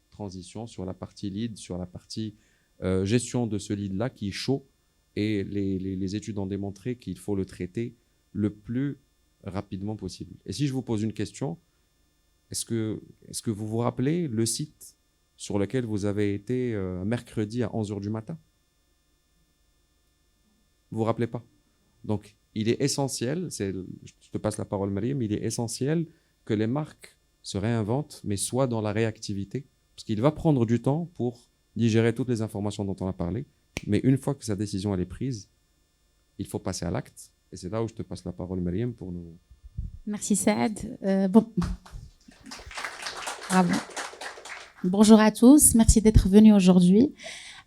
transition, sur la partie lead, sur la partie gestion de ce lead-là qui est chaud. Et les études ont démontré qu'il faut le traiter le plus rapidement possible. Et si je vous pose une question, est-ce que vous vous rappelez le site sur lequel vous avez été mercredi à 11h du matin? Vous vous rappelez pas? Donc, il est essentiel, je te passe la parole Mariam, il est essentiel que les marques se réinventent, mais soient dans la réactivité, parce qu'il va prendre du temps pour digérer toutes les informations dont on a parlé, mais une fois que sa décision elle est prise, il faut passer à l'acte, et c'est là où je te passe la parole Mariam pour nous. Merci Saad. Bon. Bravo. Bonjour à tous, merci d'être venus aujourd'hui.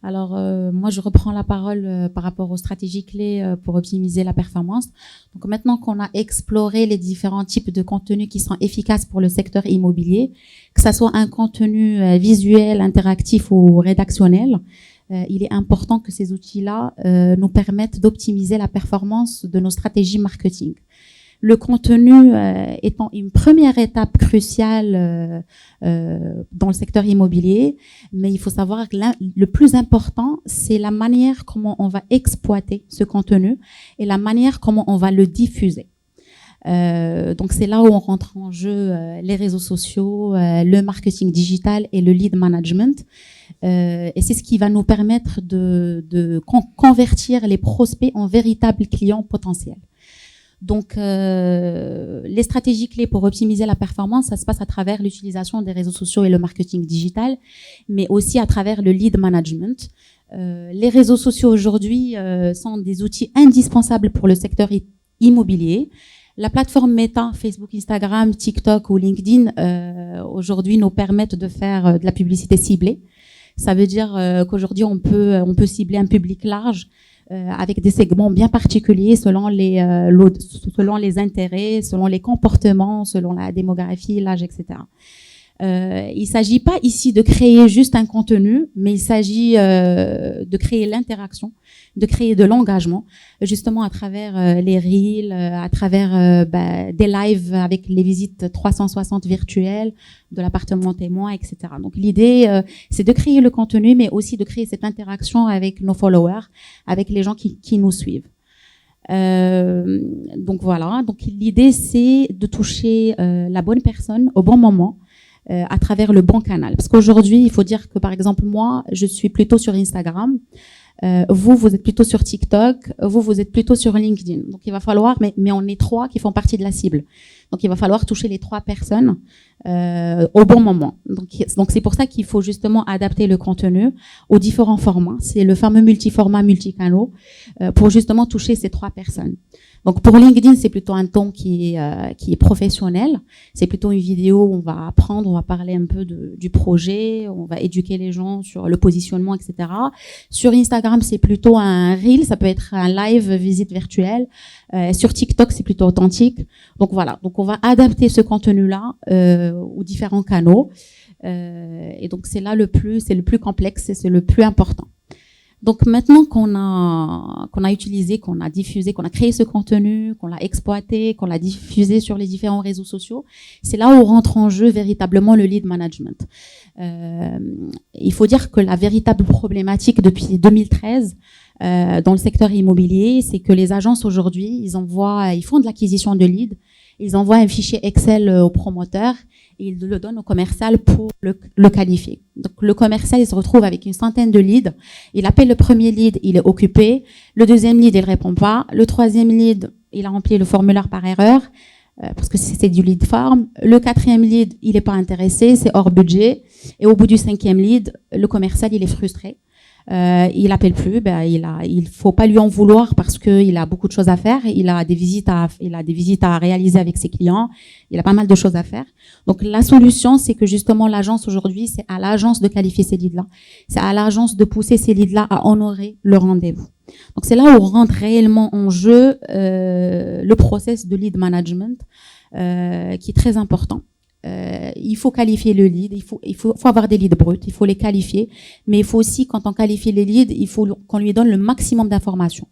Alors, moi, je reprends la parole par rapport aux stratégies clés pour optimiser la performance. Donc, maintenant qu'on a exploré les différents types de contenus qui sont efficaces pour le secteur immobilier, que ça soit un contenu visuel, interactif ou rédactionnel, il est important que ces outils-là nous permettent d'optimiser la performance de nos stratégies marketing. Le contenu étant une première étape cruciale dans le secteur immobilier, mais il faut savoir que le plus important, c'est la manière comment on va exploiter ce contenu et la manière comment on va le diffuser. Donc c'est là où on rentre en jeu les réseaux sociaux, le marketing digital et le lead management. Et c'est ce qui va nous permettre de convertir les prospects en véritables clients potentiels. Donc, les stratégies clés pour optimiser la performance, ça se passe à travers l'utilisation des réseaux sociaux et le marketing digital, mais aussi à travers le lead management. Les réseaux sociaux aujourd'hui sont des outils indispensables pour le secteur immobilier. La plateforme Meta, Facebook, Instagram, TikTok ou LinkedIn, aujourd'hui nous permettent de faire de la publicité ciblée. Ça veut dire qu'aujourd'hui on peut cibler un public large avec des segments bien particuliers selon les intérêts, selon les comportements, selon la démographie, l'âge, etc. Il ne s'agit pas ici de créer juste un contenu, mais il s'agit de créer l'interaction, de créer de l'engagement, justement à travers les reels, à travers des lives avec les visites 360 virtuelles de l'appartement témoin, etc. Donc l'idée, c'est de créer le contenu, mais aussi de créer cette interaction avec nos followers, avec les gens qui nous suivent. Donc voilà, donc l'idée, c'est de toucher la bonne personne au bon moment, à travers le bon canal. Parce qu'aujourd'hui, il faut dire que, par exemple, moi, je suis plutôt sur Instagram. Vous êtes plutôt sur TikTok. Vous êtes plutôt sur LinkedIn. Donc, il va falloir, mais on est 3 qui font partie de la cible. Donc, il va falloir toucher les 3 personnes au bon moment. Donc, c'est pour ça qu'il faut justement adapter le contenu aux différents formats. C'est le fameux multiformat, multicanaux, pour justement toucher ces 3 personnes. Donc pour LinkedIn, c'est plutôt un ton qui est professionnel. C'est plutôt une vidéo où on va apprendre, on va parler un peu du projet, on va éduquer les gens sur le positionnement, etc. Sur Instagram, c'est plutôt un reel, ça peut être un live visite virtuelle. Sur TikTok, c'est plutôt authentique. Donc voilà, donc on va adapter ce contenu-là aux différents canaux. Et donc c'est le plus complexe et c'est le plus important. Donc maintenant qu'on a utilisé, qu'on a diffusé, qu'on a créé ce contenu, qu'on l'a exploité, qu'on l'a diffusé sur les différents réseaux sociaux, c'est là où rentre en jeu véritablement le lead management. Il faut dire que la véritable problématique depuis 2013 dans le secteur immobilier, c'est que les agences aujourd'hui, ils font de l'acquisition de leads, ils envoient un fichier Excel au promoteur et ils le donnent au commercial pour le qualifier. Donc le commercial, il se retrouve avec une centaine de leads. Il appelle le premier lead, il est occupé. Le deuxième lead, il répond pas. Le troisième lead, il a rempli le formulaire par erreur parce que c'est du lead farm. Le quatrième lead, il est pas intéressé, c'est hors budget. Et au bout du 5e lead, le commercial, il est frustré. Il appelle plus, il faut pas lui en vouloir parce que il a beaucoup de choses à faire, il a des visites à réaliser avec ses clients, il a pas mal de choses à faire. Donc la solution, c'est que justement l'agence aujourd'hui, c'est à l'agence de qualifier ces leads-là, c'est à l'agence de pousser ces leads-là à honorer le rendez-vous. Donc c'est là où rentre réellement en jeu le process de lead management. qui est très important. Il faut qualifier le lead, il faut avoir des leads bruts, il faut les qualifier, mais il faut aussi, quand on qualifie les leads, il faut qu'on lui donne le maximum d'informations.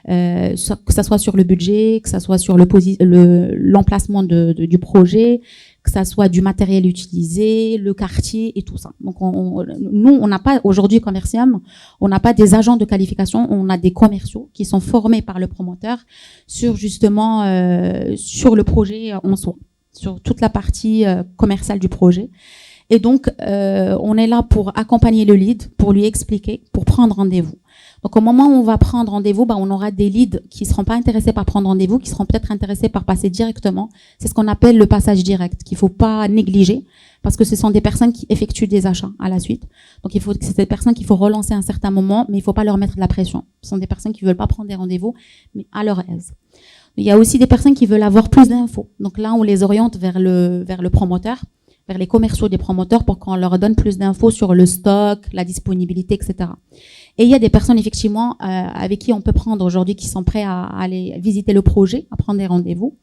Que ça soit sur le budget, que ça soit sur l'emplacement du projet, que ça soit du matériel utilisé, le quartier et tout ça. Donc nous, on n'a pas aujourd'hui Conversium, on n'a pas des agents de qualification, on a des commerciaux qui sont formés par le promoteur sur justement sur le projet en soi, sur toute la partie commerciale du projet. Et donc on est là pour accompagner le lead, pour lui expliquer, pour prendre rendez-vous. Donc au moment où on va prendre rendez-vous, on aura des leads qui ne seront pas intéressés par prendre rendez-vous, qui seront peut-être intéressés par passer directement. C'est ce qu'on appelle le passage direct, qu'il ne faut pas négliger, parce que ce sont des personnes qui effectuent des achats à la suite. Donc c'est des personnes qu'il faut relancer à un certain moment, mais il ne faut pas leur mettre de la pression. Ce sont des personnes qui ne veulent pas prendre des rendez-vous, mais à leur aise. Il y a aussi des personnes qui veulent avoir plus d'infos. Donc là, on les oriente vers le promoteur, vers les commerciaux des promoteurs pour qu'on leur donne plus d'infos sur le stock, la disponibilité, etc. Et il y a des personnes effectivement avec qui on peut prendre aujourd'hui qui sont prêts à aller visiter le projet, à prendre des rendez-vous.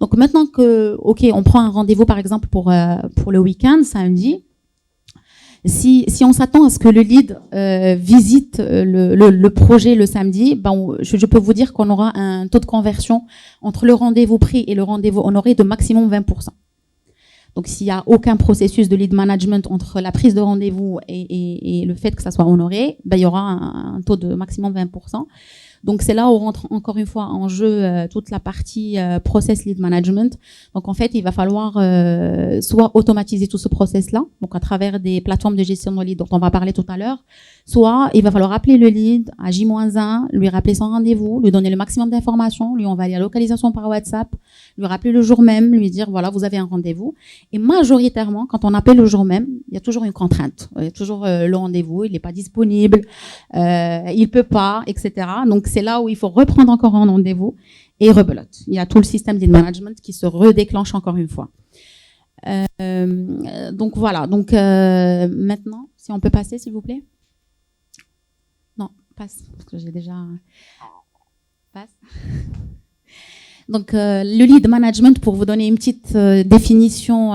Donc maintenant que, on prend un rendez-vous par exemple pour le week-end, samedi, si on s'attend à ce que le lead visite le projet le samedi, je peux vous dire qu'on aura un taux de conversion entre le rendez-vous pris et le rendez-vous honoré de maximum 20%. Donc, s'il n'y a aucun processus de lead management entre la prise de rendez-vous et le fait que ça soit honoré, il y aura un taux de maximum 20%. Donc, c'est là où rentre encore une fois en jeu toute la partie process lead management. Donc, en fait, il va falloir soit automatiser tout ce process-là, donc à travers des plateformes de gestion de lead dont on va parler tout à l'heure, soit il va falloir appeler le lead à J-1, lui rappeler son rendez-vous, lui donner le maximum d'informations, lui envoyer la localisation par WhatsApp, lui rappeler le jour même, lui dire voilà, vous avez un rendez-vous. Et majoritairement, quand on appelle le jour même, il y a toujours une contrainte. Il y a toujours le rendez-vous, il n'est pas disponible, il peut pas, etc. Donc c'est là où il faut reprendre encore un rendez-vous et rebelote. Il y a tout le système de management qui se redéclenche encore une fois. Donc voilà. Donc maintenant, si on peut passer, s'il vous plaît. Non, passe parce que j'ai déjà passe. Donc, le lead management, pour vous donner une petite définition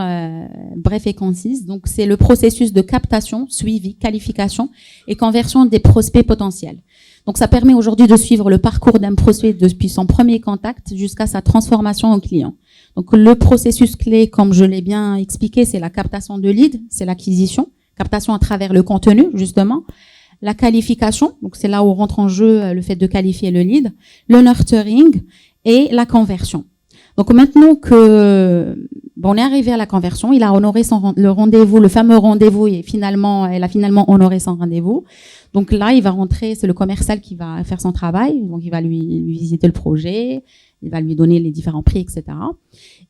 bref et concise, donc c'est le processus de captation, suivi, qualification et conversion des prospects potentiels. Donc, ça permet aujourd'hui de suivre le parcours d'un prospect depuis son premier contact jusqu'à sa transformation en client. Donc, le processus clé, comme je l'ai bien expliqué, c'est la captation de lead, c'est l'acquisition, captation à travers le contenu, justement. La qualification, donc c'est là où rentre en jeu le fait de qualifier le lead, le nurturing et la conversion. Donc maintenant que on est arrivé à la conversion, il a honoré le rendez-vous, le fameux rendez-vous, et elle a finalement honoré son rendez-vous. Donc là, il va rentrer, c'est le commercial qui va faire son travail, donc il va lui visiter le projet, il va lui donner les différents prix, etc.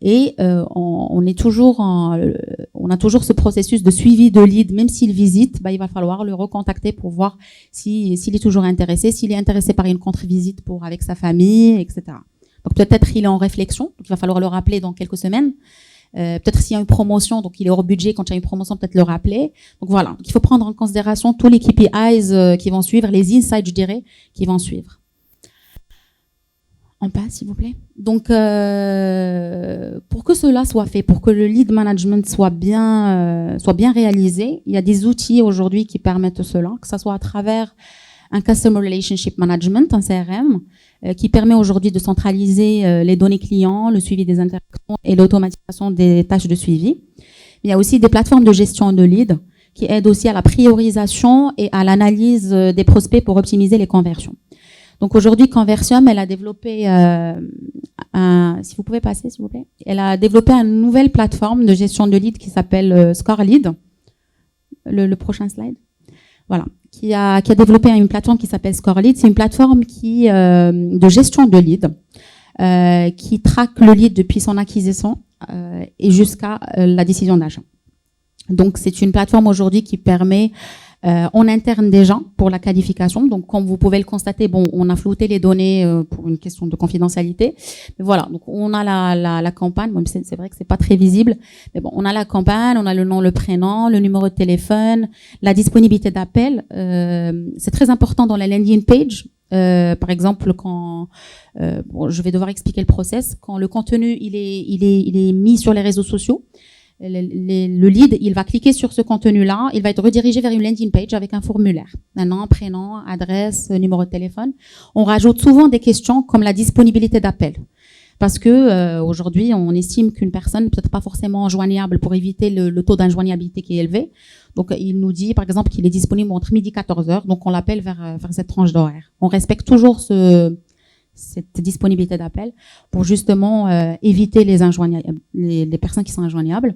Et on a toujours ce processus de suivi de lead, même s'il visite, il va falloir le recontacter pour voir s'il est toujours intéressé, s'il est intéressé par une contre-visite avec sa famille, etc. Donc peut-être il est en réflexion, donc il va falloir le rappeler dans quelques semaines. Peut-être s'il y a une promotion, donc il est hors budget, quand il y a une promotion, peut-être le rappeler. Donc voilà, donc il faut prendre en considération tous les KPIs qui vont suivre, les insights, je dirais, qui vont suivre. On passe, s'il vous plaît. Donc, pour que cela soit fait, pour que le lead management soit bien réalisé, il y a des outils aujourd'hui qui permettent cela, que ce soit à travers un Customer Relationship Management, un CRM, qui permet aujourd'hui de centraliser les données clients, le suivi des interactions et l'automatisation des tâches de suivi. Il y a aussi des plateformes de gestion de lead qui aident aussi à la priorisation et à l'analyse des prospects pour optimiser les conversions. Donc aujourd'hui, Conversium, elle a développé, si vous pouvez passer, s'il vous plaît, elle a développé une nouvelle plateforme de gestion de lead qui s'appelle Score Lead. Le prochain slide. Voilà, qui a développé une plateforme qui s'appelle Score Lead. C'est une plateforme de gestion de lead qui traque le lead depuis son acquisition et jusqu'à la décision d'achat. Donc c'est une plateforme aujourd'hui qui permet en interne déjà pour la qualification. Donc comme vous pouvez le constater, on a flouté les données pour une question de confidentialité. Mais voilà, donc on a la campagne, même c'est vrai que c'est pas très visible, mais on a la campagne, on a le nom, le prénom, le numéro de téléphone, la disponibilité d'appel. C'est très important dans la landing page Par exemple, quand je vais devoir expliquer le process, quand le contenu il est mis sur les réseaux sociaux, le lead, il va cliquer sur ce contenu-là, il va être redirigé vers une landing page avec un formulaire, un nom, prénom, adresse, numéro de téléphone. On rajoute souvent des questions comme la disponibilité d'appel. Parce que aujourd'hui, on estime qu'une personne peut-être pas forcément joignable pour éviter le taux d'injoignabilité qui est élevé. Donc, il nous dit, par exemple, qu'il est disponible entre midi et 14h. Donc, on l'appelle vers cette tranche d'horaire. On respecte toujours cette disponibilité d'appel pour justement éviter les personnes qui sont injoignables.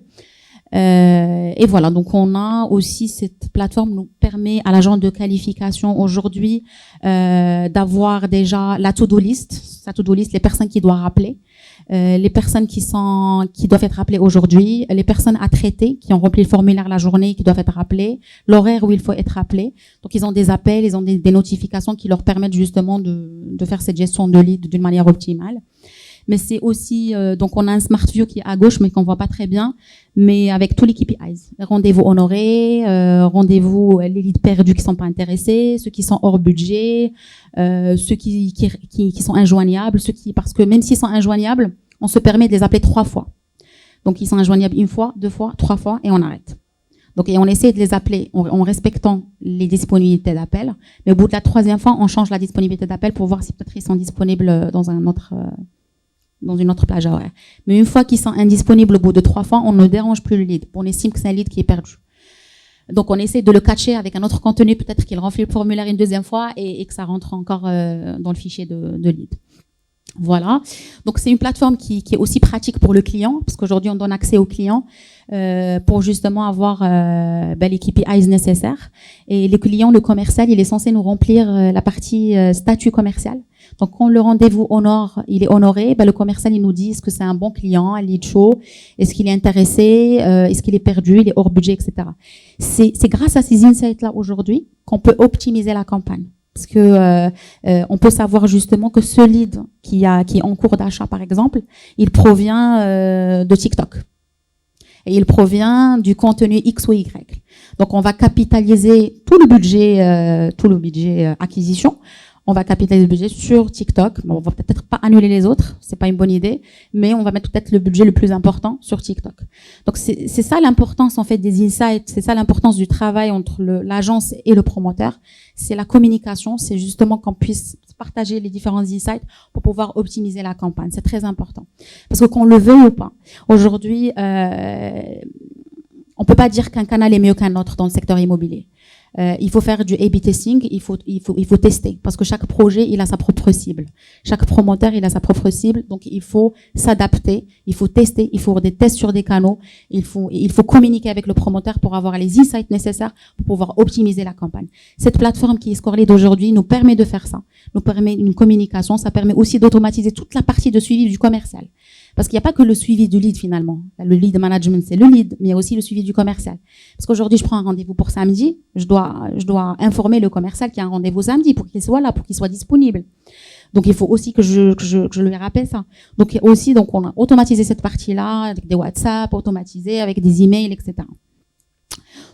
Et voilà, donc on a aussi cette plateforme nous permet à l'agent de qualification aujourd'hui d'avoir déjà la to-do list, les personnes qui doivent rappeler, les personnes qui doivent être rappelées aujourd'hui, les personnes à traiter qui ont rempli le formulaire la journée qui doivent être rappelées, l'horaire où il faut être rappelé. Donc ils ont des appels, ils ont des notifications qui leur permettent justement de faire cette gestion de lead d'une manière optimale. Mais c'est aussi, donc on a un Smart View qui est à gauche, mais qu'on voit pas très bien, mais avec tous les KPIs. Rendez-vous honorés, rendez-vous, les leads perdus qui sont pas intéressés, ceux qui sont hors budget, ceux qui sont injoignables, parce que même s'ils sont injoignables, on se permet de les appeler 3 fois. Donc ils sont injoignables 1 fois, 2 fois, 3 fois, et on arrête. Donc, et on essaie de les appeler en respectant les disponibilités d'appel, mais au bout de la 3e fois, on change la disponibilité d'appel pour voir si peut-être ils sont disponibles dans une autre plage horaire. Mais une fois qu'ils sont indisponibles au bout de 3 fois, on ne dérange plus le lead. On estime que c'est un lead qui est perdu. Donc, on essaie de le catcher avec un autre contenu, peut-être qu'il remplit le formulaire une 2e fois et que ça rentre encore dans le fichier de lead. Voilà. Donc, c'est une plateforme qui est aussi pratique pour le client, parce qu'aujourd'hui, on donne accès au client pour justement avoir les KPIs nécessaires. Et le client, le commercial, il est censé nous remplir la partie statut commercial. Donc, quand le rendez-vous il est honoré, le commercial, il nous dit est-ce que c'est un bon client, un lead show, est-ce qu'il est intéressé, est-ce qu'il est perdu, il est hors budget, etc. C'est grâce à ces insights-là aujourd'hui qu'on peut optimiser la campagne. Parce que on peut savoir justement que ce lead qui est en cours d'achat, par exemple, il provient de TikTok. Et il provient du contenu X ou Y. Donc, on va capitaliser tout le budget acquisition. On va capitaliser le budget sur TikTok. Bon, on va peut-être pas annuler les autres, c'est pas une bonne idée, mais on va mettre peut-être le budget le plus important sur TikTok. Donc c'est ça l'importance en fait des insights, c'est ça l'importance du travail entre l'agence et le promoteur. C'est la communication, c'est justement qu'on puisse partager les différents insights pour pouvoir optimiser la campagne. C'est très important parce que qu'on le veuille ou pas, aujourd'hui, on peut pas dire qu'un canal est mieux qu'un autre dans le secteur immobilier. Il faut faire du A/B testing, il faut tester parce que chaque projet il a sa propre cible, chaque promoteur il a sa propre cible, donc il faut s'adapter, il faut tester, il faut des tests sur des canaux, il faut communiquer avec le promoteur pour avoir les insights nécessaires pour pouvoir optimiser la campagne. Cette plateforme qui est Scorelead d'aujourd'hui nous permet de faire ça, nous permet une communication, ça permet aussi d'automatiser toute la partie de suivi du commercial. Parce qu'il n'y a pas que le suivi du lead finalement. Le lead management, c'est le lead, mais il y a aussi le suivi du commercial. Parce qu'aujourd'hui, je prends un rendez-vous pour samedi, je dois informer le commercial qu'il y a un rendez-vous samedi pour qu'il soit là, pour qu'il soit disponible. Donc, il faut aussi que je lui rappelle ça. Donc, on a automatisé cette partie-là avec des WhatsApp, automatisé avec des emails, etc.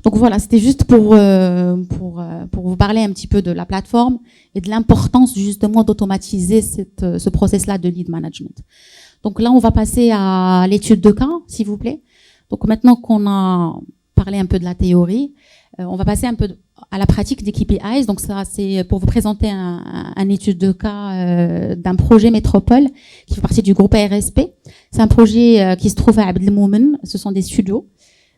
Donc voilà, c'était juste pour vous parler un petit peu de la plateforme et de l'importance justement d'automatiser ce process-là de lead management. Donc là, on va passer à l'étude de cas, s'il vous plaît. Donc maintenant qu'on a parlé un peu de la théorie, on va passer un peu à la pratique des KPIs. Donc ça, c'est pour vous présenter un étude de cas d'un projet métropole qui fait partie du groupe ARSP. C'est un projet qui se trouve à Abdelmoumen. Ce sont des studios.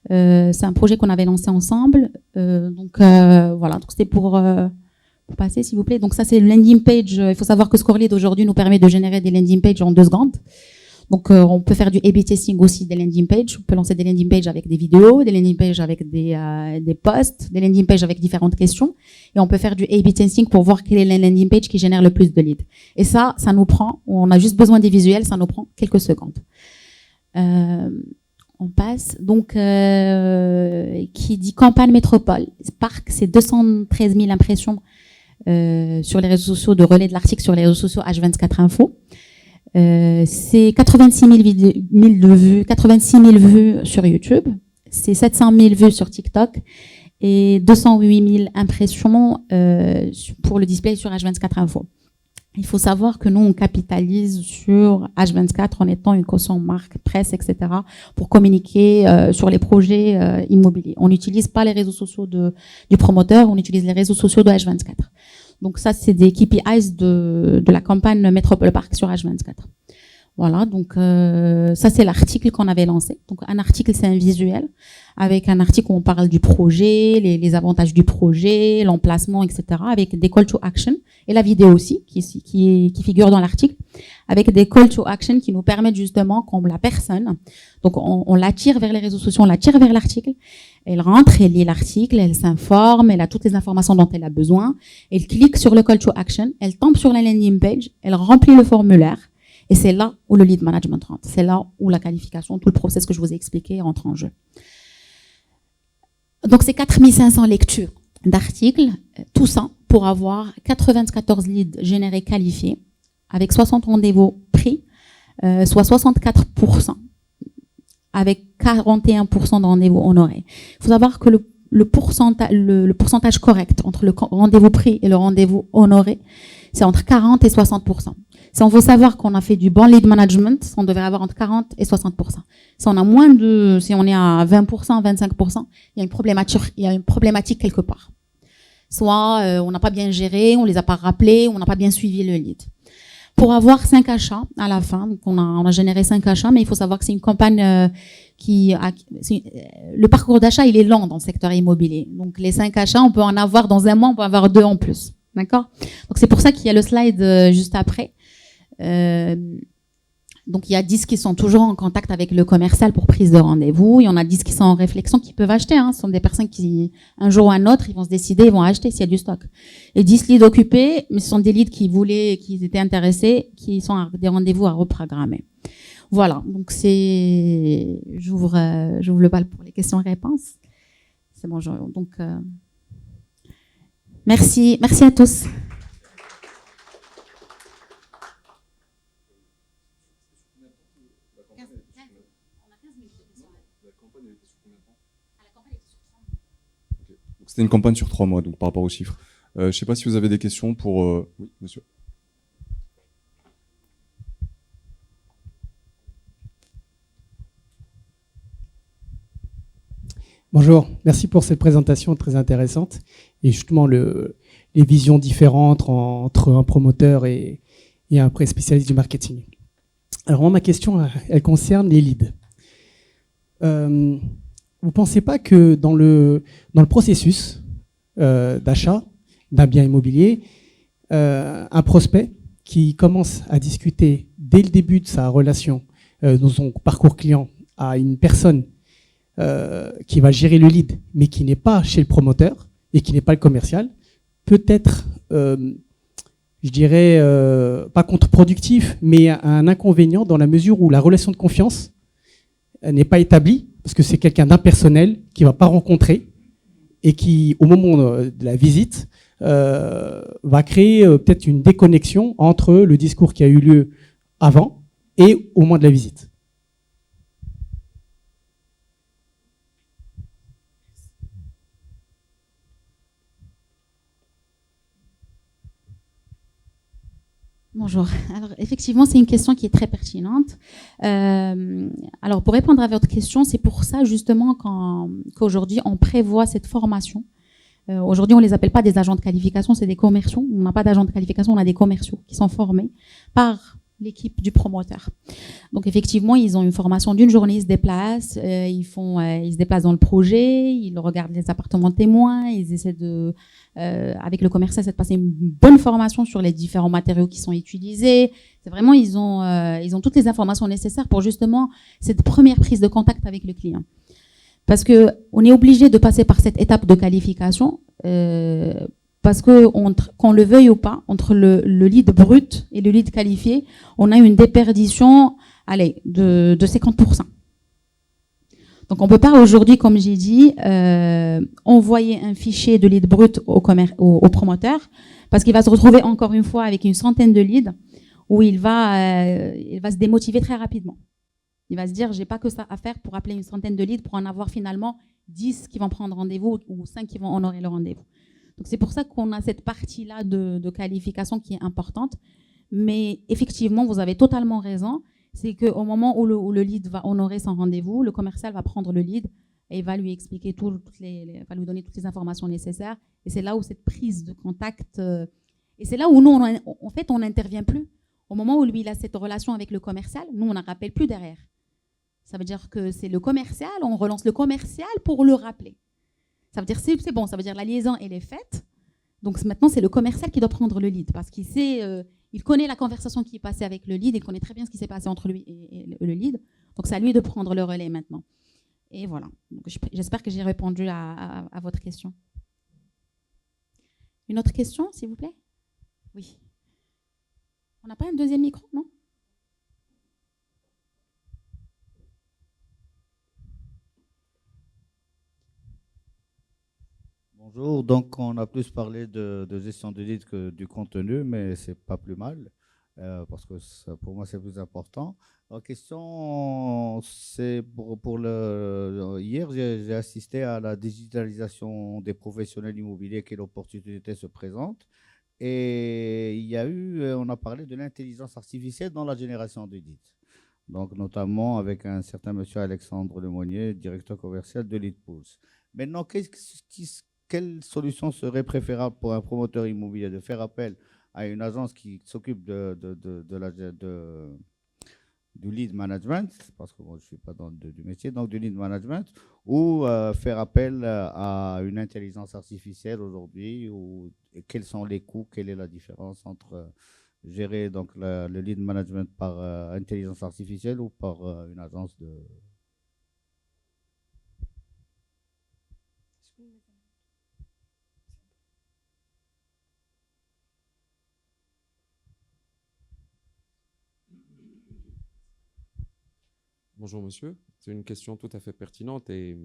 C'est un projet qu'on avait lancé ensemble. Voilà, donc c'était pour passer, s'il vous plaît. Donc ça, c'est le landing page. Il faut savoir que Scorelead aujourd'hui nous permet de générer des landing pages en 2 secondes. Donc on peut faire du A/B testing aussi des landing pages. On peut lancer des landing pages avec des vidéos, des landing pages avec des posts, des landing pages avec différentes questions. Et on peut faire du A/B testing pour voir quelle est la landing page qui génère le plus de leads. Et ça nous prend, on a juste besoin des visuels, ça nous prend quelques secondes. On passe. Donc, qui dit campagne métropole. Spark, c'est 213 000 impressions sur les réseaux sociaux, de relais de l'article sur les réseaux sociaux H24 Info. C'est 86 000 vues sur YouTube. C'est 700 000 vues sur TikTok et 208 000 impressions pour le display sur H24 Info. Il faut savoir que nous, on capitalise sur H24 en étant une caution marque, presse, etc. pour communiquer sur les projets immobiliers. On n'utilise pas les réseaux sociaux du promoteur, on utilise les réseaux sociaux de H24. Donc ça, c'est des KPIs de la campagne Métropole Parc sur H24. Voilà, donc ça c'est l'article qu'on avait lancé. Donc un article, c'est un visuel avec un article où on parle du projet, les avantages du projet, l'emplacement, etc. avec des call to action et la vidéo aussi qui figure dans l'article avec des call to action qui nous permettent justement quand la personne, donc on l'attire vers les réseaux sociaux, on l'attire vers l'article, elle rentre, elle lit l'article, elle s'informe, elle a toutes les informations dont elle a besoin, elle clique sur le call to action, elle tombe sur la landing page, elle remplit le formulaire. Et c'est là où le lead management rentre. C'est là où la qualification, tout le process que je vous ai expliqué rentre en jeu. Donc, c'est 4500 lectures d'articles, tout ça pour avoir 94 leads générés qualifiés, avec 60 rendez-vous pris, soit 64%, avec 41% de rendez-vous honorés. Il faut savoir que le pourcentage correct entre le rendez-vous pris et le rendez-vous honoré, c'est entre 40 et 60%. Si on veut savoir qu'on a fait du bon lead management, on devrait avoir entre 40 et 60%. Si on a si on est à 20%, 25%, il y a une problématique quelque part. Soit on n'a pas bien géré, on les a pas rappelés, on n'a pas bien suivi le lead. Pour avoir 5 achats à la fin, donc on a généré 5 achats, mais il faut savoir que c'est une campagne le parcours d'achat, il est lent dans le secteur immobilier. Donc les 5 achats, on peut en avoir dans un mois, on peut en avoir 2 en plus. D'accord? Donc c'est pour ça qu'il y a le slide juste après. Donc il y a 10 qui sont toujours en contact avec le commercial pour prise de rendez-vous. Il y en a 10 qui sont en réflexion, qui peuvent acheter. Ce sont des personnes qui, un jour ou un autre, ils vont se décider, ils vont acheter s'il y a du stock. Et 10 leads occupés, mais ce sont des leads qui étaient intéressés, qui sont à des rendez-vous à reprogrammer. Voilà, donc j'ouvre le bal pour les questions-réponses. C'est bon, donc merci à tous. C'était une campagne sur 3 mois, donc par rapport aux chiffres. Je ne sais pas si vous avez des questions pour... Oui, monsieur. Bonjour, merci pour cette présentation très intéressante. Et justement, les visions différentes entre un promoteur et un spécialiste du marketing. Alors moi, ma question, elle concerne les leads. Vous ne pensez pas que dans le processus d'achat d'un bien immobilier, un prospect qui commence à discuter dès le début de sa relation, dans son parcours client, à une personne qui va gérer le lead, mais qui n'est pas chez le promoteur et qui n'est pas le commercial, peut être, je dirais, pas contre-productif, mais un inconvénient dans la mesure où la relation de confiance n'est pas établie, parce que c'est quelqu'un d'impersonnel qui ne va pas rencontrer et qui, au moment de la visite, va créer peut-être une déconnexion entre le discours qui a eu lieu avant et au moment de la visite. Bonjour. Alors, effectivement, c'est une question qui est très pertinente. Alors, pour répondre à votre question, c'est pour ça, justement, qu'aujourd'hui, on prévoit cette formation. Aujourd'hui, on les appelle pas des agents de qualification, c'est des commerciaux. On n'a pas d'agents de qualification, on a des commerciaux qui sont formés par l'équipe du promoteur. Donc, effectivement, ils ont une formation d'une journée, ils se déplacent, ils se déplacent dans le projet, ils regardent les appartements témoins, ils essaient avec le commercial, c'est de passer une bonne formation sur les différents matériaux qui sont utilisés. C'est vraiment, ils ont toutes les informations nécessaires pour justement cette première prise de contact avec le client. Parce que on est obligé de passer par cette étape de qualification, parce que qu'on le veuille ou pas, entre le lead brut et le lead qualifié, on a une déperdition, de 50%. Donc on peut pas aujourd'hui, comme j'ai dit, envoyer un fichier de lead brut au promoteur, parce qu'il va se retrouver encore une fois avec une centaine de leads où il va se démotiver très rapidement. Il va se dire, j'ai pas que ça à faire pour appeler une centaine de leads pour en avoir finalement 10 qui vont prendre rendez-vous ou 5 qui vont honorer le rendez-vous. Donc c'est pour ça qu'on a cette partie-là de qualification qui est importante. Mais effectivement, vous avez totalement raison. C'est qu'au moment où le lead va honorer son rendez-vous, le commercial va prendre le lead et va lui expliquer va lui donner toutes les informations nécessaires. Et c'est là où cette prise de contact, et c'est là où nous, en fait, on n'intervient plus. Au moment où lui, il a cette relation avec le commercial, nous, on n'en rappelle plus derrière. Ça veut dire que c'est le commercial, on relance le commercial pour le rappeler. Ça veut dire c'est bon, ça veut dire la liaison, elle est faite. Donc maintenant, c'est le commercial qui doit prendre le lead parce qu'il sait, il connaît la conversation qui est passée avec le lead, il connaît très bien ce qui s'est passé entre lui et le lead. Donc c'est à lui de prendre le relais maintenant. Et voilà. Donc, j'espère que j'ai répondu à votre question. Une autre question, s'il vous plaît? Oui. On n'a pas un deuxième micro, non? Bonjour, donc on a plus parlé de gestion de lead que du contenu, mais c'est pas plus mal, parce que pour moi c'est plus important. La question, c'est hier j'ai assisté à la digitalisation des professionnels immobiliers, quelle opportunité se présente. Et on a parlé de l'intelligence artificielle dans la génération de leads. Donc notamment avec un certain monsieur Alexandre Lemonnier, directeur commercial de LeadPulse. Maintenant, quelle solution serait préférable pour un promoteur immobilier de faire appel à une agence qui s'occupe du lead management, parce que moi je ne suis pas du métier, donc du lead management, ou faire appel à une intelligence artificielle aujourd'hui, et quels sont les coûts, quelle est la différence entre gérer donc le lead management par intelligence artificielle ou par une agence de... Bonjour monsieur, c'est une question tout à fait pertinente et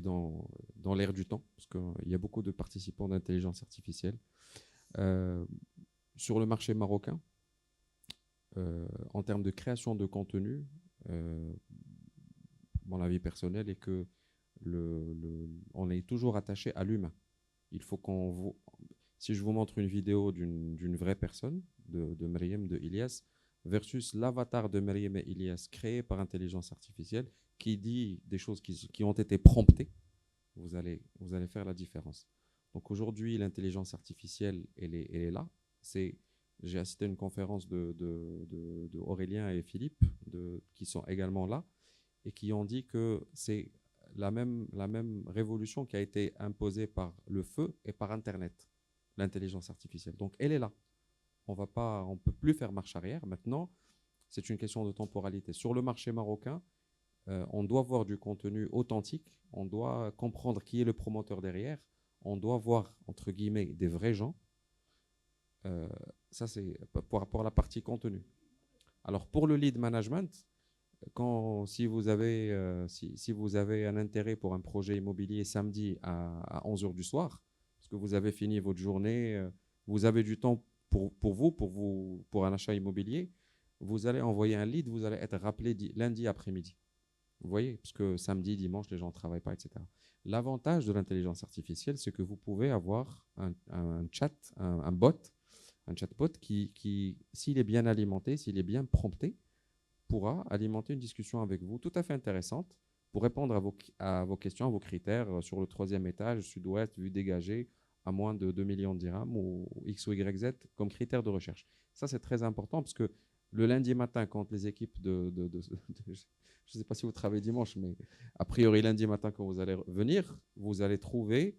dans l'air du temps, parce qu'il y a beaucoup de participants d'intelligence artificielle. Sur le marché marocain, en termes de création de contenu, mon avis personnel est que on est toujours attaché à l'humain. Il faut si je vous montre une vidéo d'une vraie personne, de Maryam, de Ilyas, versus l'avatar de Maryam et Ilyas créé par intelligence artificielle qui dit des choses qui ont été promptées, vous allez faire la différence. Donc aujourd'hui, l'intelligence artificielle, elle est là. J'ai assisté à une conférence de Aurélien et Philippe qui sont également là et qui ont dit que c'est la même révolution qui a été imposée par le feu et par Internet, l'intelligence artificielle. Donc elle est là. On ne peut plus faire marche arrière. Maintenant, c'est une question de temporalité. Sur le marché marocain, on doit voir du contenu authentique, on doit comprendre qui est le promoteur derrière, on doit voir, entre guillemets, des vrais gens. Ça, c'est pour la partie contenu. Alors, pour le lead management, si vous avez un intérêt pour un projet immobilier samedi à 11h du soir, parce que vous avez fini votre journée, vous avez du temps pour un achat immobilier, vous allez envoyer un lead, vous allez être rappelé lundi après-midi. Vous voyez, parce que samedi, dimanche, les gens ne travaillent pas, etc. L'avantage de l'intelligence artificielle, c'est que vous pouvez avoir un chatbot qui, s'il est bien alimenté, s'il est bien prompté, pourra alimenter une discussion avec vous tout à fait intéressante pour répondre à vos questions, à vos critères sur le 3e étage, sud-ouest, vue dégagée, à moins de 2 millions de dirhams ou X ou YZ comme critère de recherche. Ça, c'est très important parce que le lundi matin, quand les équipes je ne sais pas si vous travaillez dimanche, mais a priori lundi matin, quand vous allez venir, vous allez trouver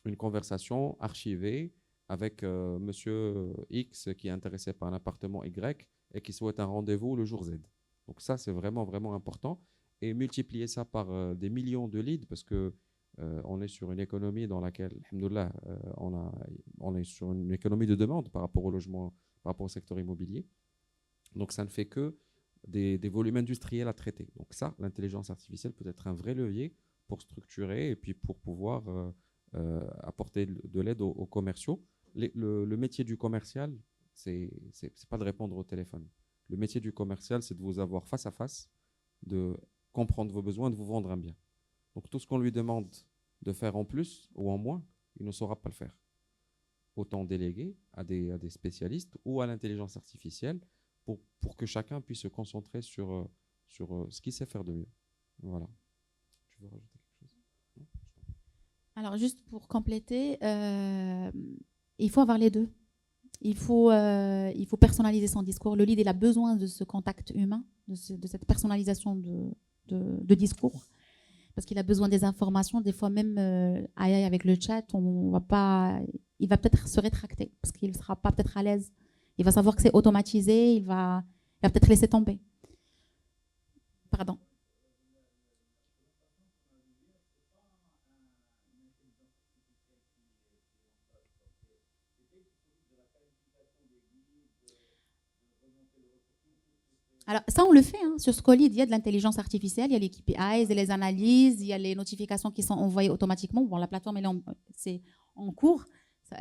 une conversation archivée avec monsieur X qui est intéressé par un appartement Y et qui souhaite un rendez-vous le jour Z. Donc ça, c'est vraiment, vraiment important. Et multiplier ça par des millions de leads parce que on est sur une économie dans laquelle, alhamdoulilah, on est sur une économie de demande par rapport au logement, par rapport au secteur immobilier. Donc, ça ne fait que des volumes industriels à traiter. Donc ça, l'intelligence artificielle peut être un vrai levier pour structurer et puis pour pouvoir apporter de l'aide aux commerciaux. Le métier du commercial, c'est pas de répondre au téléphone. Le métier du commercial, c'est de vous avoir face à face, de comprendre vos besoins, de vous vendre un bien. Donc tout ce qu'on lui demande de faire en plus ou en moins, il ne saura pas le faire. Autant déléguer à des spécialistes ou à l'intelligence artificielle pour que chacun puisse se concentrer sur ce qu'il sait faire de mieux. Voilà. Tu veux rajouter quelque chose? Non? Alors, juste pour compléter, il faut avoir les deux. Il faut personnaliser son discours. Le lead, il a besoin de ce contact humain, de cette personnalisation de discours, parce qu'il a besoin des informations. Des fois, même avec le chat, il va peut-être se rétracter, parce qu'il ne sera pas peut-être à l'aise. Il va savoir que c'est automatisé, il va peut-être laisser tomber. Pardon. Alors, ça, on le fait. Sur Scolid, il y a de l'intelligence artificielle, il y a les KPIs, il y a les analyses, il y a les notifications qui sont envoyées automatiquement. Bon, la plateforme, c'est en cours, ça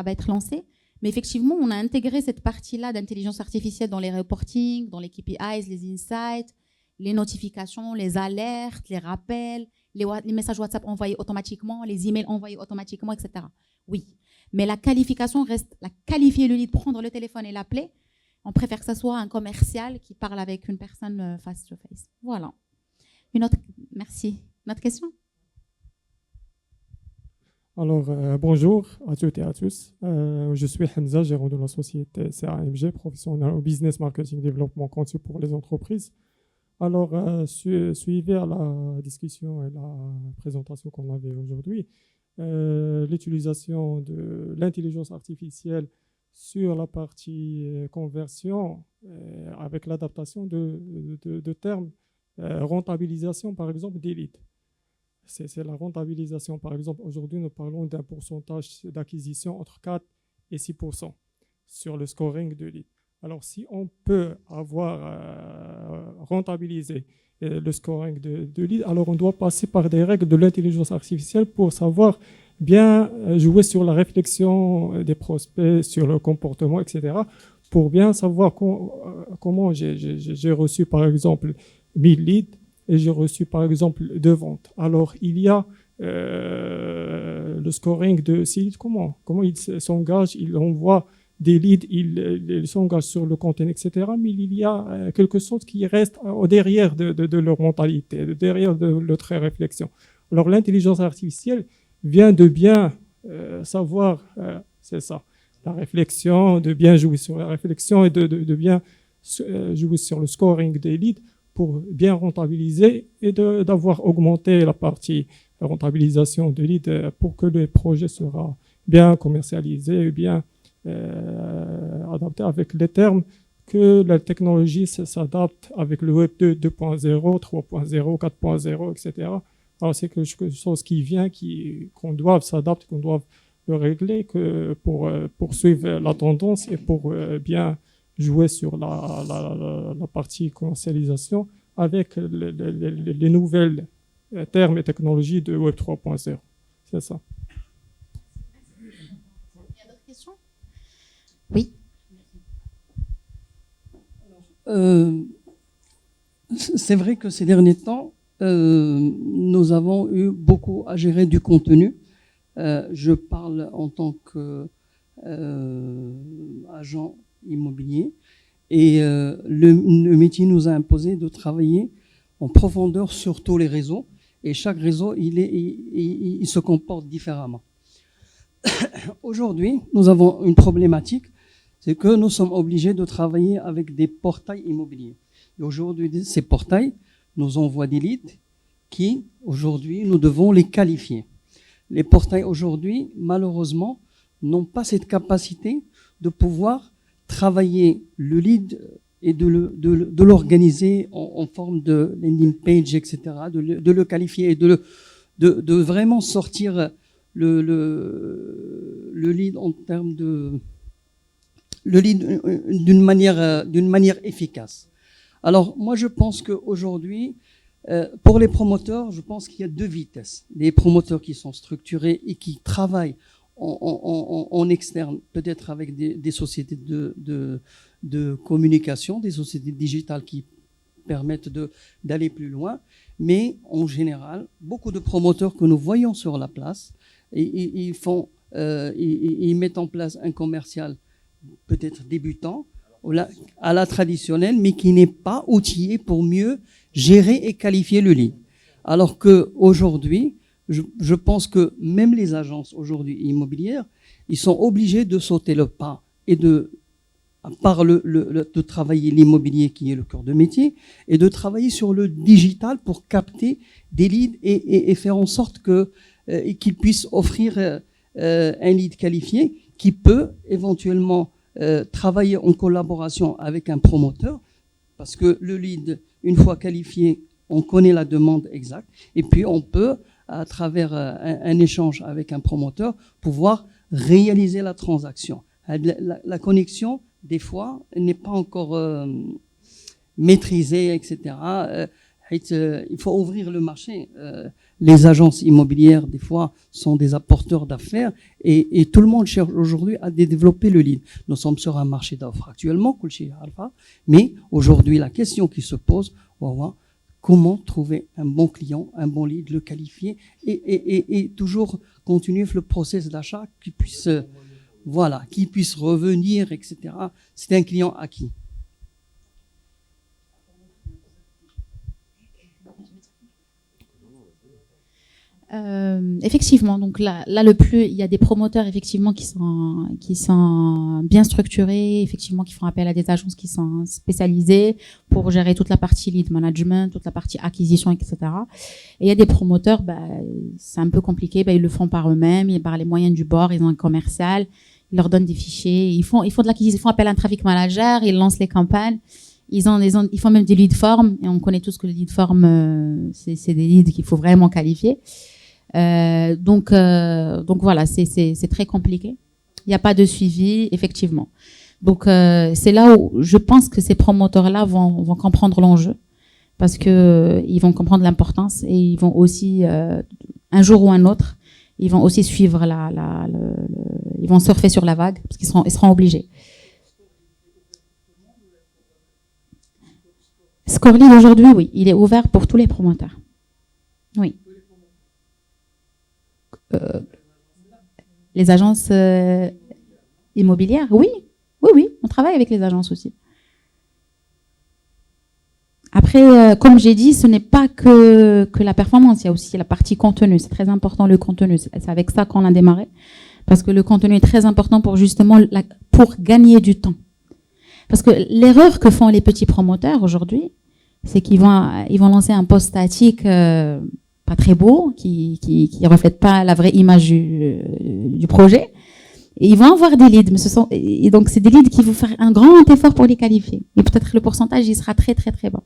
va être lancé. Mais effectivement, on a intégré cette partie-là d'intelligence artificielle dans les reportings, dans les KPIs, les insights, les notifications, les alertes, les rappels, les messages WhatsApp envoyés automatiquement, les emails envoyés automatiquement, etc. Oui. Mais la qualification reste, qualifier le lead, prendre le téléphone et l'appeler. On préfère que ce soit un commercial qui parle avec une personne face to face. Voilà. Merci. Une autre question? Alors, bonjour à toutes et à tous. Je suis Hamza, gérant de la société CAMG, professionnel au business marketing développement continu pour les entreprises. Alors, suivez à la discussion et la présentation qu'on avait aujourd'hui, l'utilisation de l'intelligence artificielle sur la partie conversion avec l'adaptation de termes, rentabilisation par exemple des leads. C'est la rentabilisation. Par exemple, aujourd'hui, nous parlons d'un pourcentage d'acquisition entre 4 et 6% sur le scoring de lead. Alors, si on peut avoir rentabilisé le scoring de lead, alors on doit passer par des règles de l'intelligence artificielle pour savoir bien jouer sur la réflexion des prospects, sur le comportement, etc., pour bien savoir comment j'ai reçu, par exemple, 1000 leads, et j'ai reçu par exemple 2 ventes. Alors il y a le scoring de ces leads, comment il s'engage, il envoie des leads, il s'engage sur le contenu, etc. Mais il y a quelque chose qui reste au derrière de leur mentalité, derrière de leur réflexion. Alors l'intelligence artificielle vient de bien savoir, c'est ça, la réflexion, de bien jouer sur la réflexion et de bien jouer sur le scoring des leads pour bien rentabiliser et d'avoir augmenté la partie rentabilisation de lead pour que le projet sera bien commercialisé et bien adapté avec les termes que la technologie s'adapte avec le Web 2.0, 3.0, 4.0, etc. Alors c'est quelque chose qui vient, qu'on doit s'adapter, qu'on doit le régler pour poursuivre la tendance et pour bien jouer sur la partie commercialisation avec les nouvelles termes et technologies de Web 3.0. C'est ça. Il y a d'autres questions? Oui. C'est vrai que ces derniers temps, nous avons eu beaucoup à gérer du contenu. Je parle en tant qu'agent immobilier. Et le métier nous a imposé de travailler en profondeur sur tous les réseaux. Et chaque réseau, il se comporte différemment. Aujourd'hui, nous avons une problématique, c'est que nous sommes obligés de travailler avec des portails immobiliers. Et aujourd'hui, ces portails nous envoient des leads qui, aujourd'hui, nous devons les qualifier. Les portails, aujourd'hui, malheureusement, n'ont pas cette capacité de pouvoir travailler le lead et de l'organiser en forme de landing page, etc., de le qualifier et de vraiment sortir le lead en termes de le lead d'une manière efficace. Alors moi je pense qu'aujourd'hui pour les promoteurs, je pense qu'il y a 2 vitesses. Des promoteurs qui sont structurés et qui travaillent en externe, peut-être avec des sociétés de communication, des sociétés digitales qui permettent d'aller plus loin. Mais en général, beaucoup de promoteurs que nous voyons sur la place, ils mettent en place un commercial peut-être débutant, à la traditionnelle, mais qui n'est pas outillé pour mieux gérer et qualifier le lead. Alors que aujourd'hui, je pense que même les agences aujourd'hui immobilières, ils sont obligés de sauter le pas et de travailler l'immobilier qui est le cœur de métier et de travailler sur le digital pour capter des leads et faire en sorte qu'ils puissent offrir un lead qualifié qui peut éventuellement travailler en collaboration avec un promoteur, parce que le lead, une fois qualifié, on connaît la demande exacte, et puis on peut, à travers un échange avec un promoteur, pouvoir réaliser la transaction. La connexion, des fois, n'est pas encore maîtrisée, etc. Il faut ouvrir le marché. Les agences immobilières, des fois, sont des apporteurs d'affaires et tout le monde cherche aujourd'hui à développer le lead. Nous sommes sur un marché d'offres actuellement, mais aujourd'hui, la question qui se pose, comment trouver un bon client, un bon lead, le qualifier et toujours continuer le process d'achat qui puisse revenir, etc. C'est un client acquis. Effectivement, donc là il y a des promoteurs effectivement qui sont bien structurés, effectivement qui font appel à des agences qui sont spécialisées pour gérer toute la partie lead management, toute la partie acquisition, etc. Et il y a des promoteurs, c'est un peu compliqué, ils le font par eux-mêmes, par les moyens du bord, ils ont un commercial, ils leur donnent des fichiers, ils font de l'acquisition, ils font appel à un traffic manager, ils lancent les campagnes. Ils font même des lead forms, et on connaît tous que les lead forms, c'est des leads qu'il faut vraiment qualifier. Donc voilà, c'est très compliqué. Il n'y a pas de suivi, effectivement. Donc c'est là où je pense que ces promoteurs-là vont comprendre l'enjeu, parce que ils vont comprendre l'importance et ils vont aussi un jour ou un autre, ils vont aussi suivre ils vont surfer sur la vague parce qu'ils seront obligés. Scorelead aujourd'hui, oui, il est ouvert pour tous les promoteurs. Oui. Les agences immobilières, oui, on travaille avec les agences aussi. Après, comme j'ai dit, ce n'est pas que la performance, il y a aussi la partie contenu. C'est très important le contenu. C'est avec ça qu'on a démarré, parce que le contenu est très important pour justement pour gagner du temps. Parce que l'erreur que font les petits promoteurs aujourd'hui, c'est qu'ils vont lancer un post statique pas très beau, qui reflète pas la vraie image du projet. Et ils vont avoir des leads, et donc c'est des leads qui vont faire un grand effort pour les qualifier. Et peut-être le pourcentage, il sera très très très bas.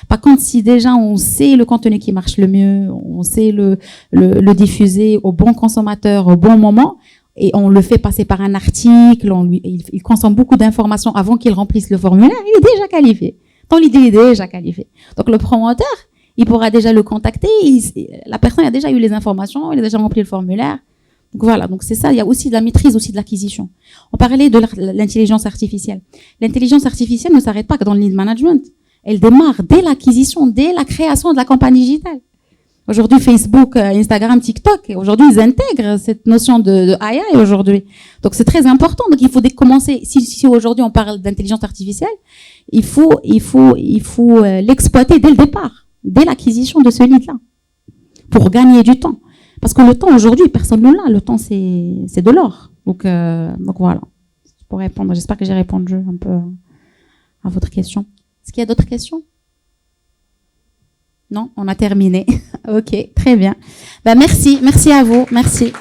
Par contre, si déjà on sait le contenu qui marche le mieux, on sait le diffuser au bon consommateur au bon moment, et on le fait passer par un article, il consomme beaucoup d'informations avant qu'il remplisse le formulaire, il est déjà qualifié. Ton lead est déjà qualifié. Donc le promoteur, il pourra déjà le contacter, la personne a déjà eu les informations, il a déjà rempli le formulaire. Donc voilà, donc c'est ça, il y a aussi de la maîtrise aussi de l'acquisition. On parlait de l'intelligence artificielle. L'intelligence artificielle ne s'arrête pas que dans le lead management. Elle démarre dès l'acquisition, dès la création de la campagne digitale. Aujourd'hui, Facebook, Instagram, TikTok, aujourd'hui, ils intègrent cette notion de AI aujourd'hui. Donc c'est très important. Donc il faut commencer, si aujourd'hui on parle d'intelligence artificielle, il faut l'exploiter dès le départ, dès l'acquisition de ce lead-là, pour gagner du temps. Parce que le temps aujourd'hui, personne ne l'a. Le temps, c'est de l'or. Donc voilà. Pour répondre, j'espère que j'ai répondu un peu à votre question. Est-ce qu'il y a d'autres questions? Non, on a terminé. Ok, très bien. Merci à vous. Merci.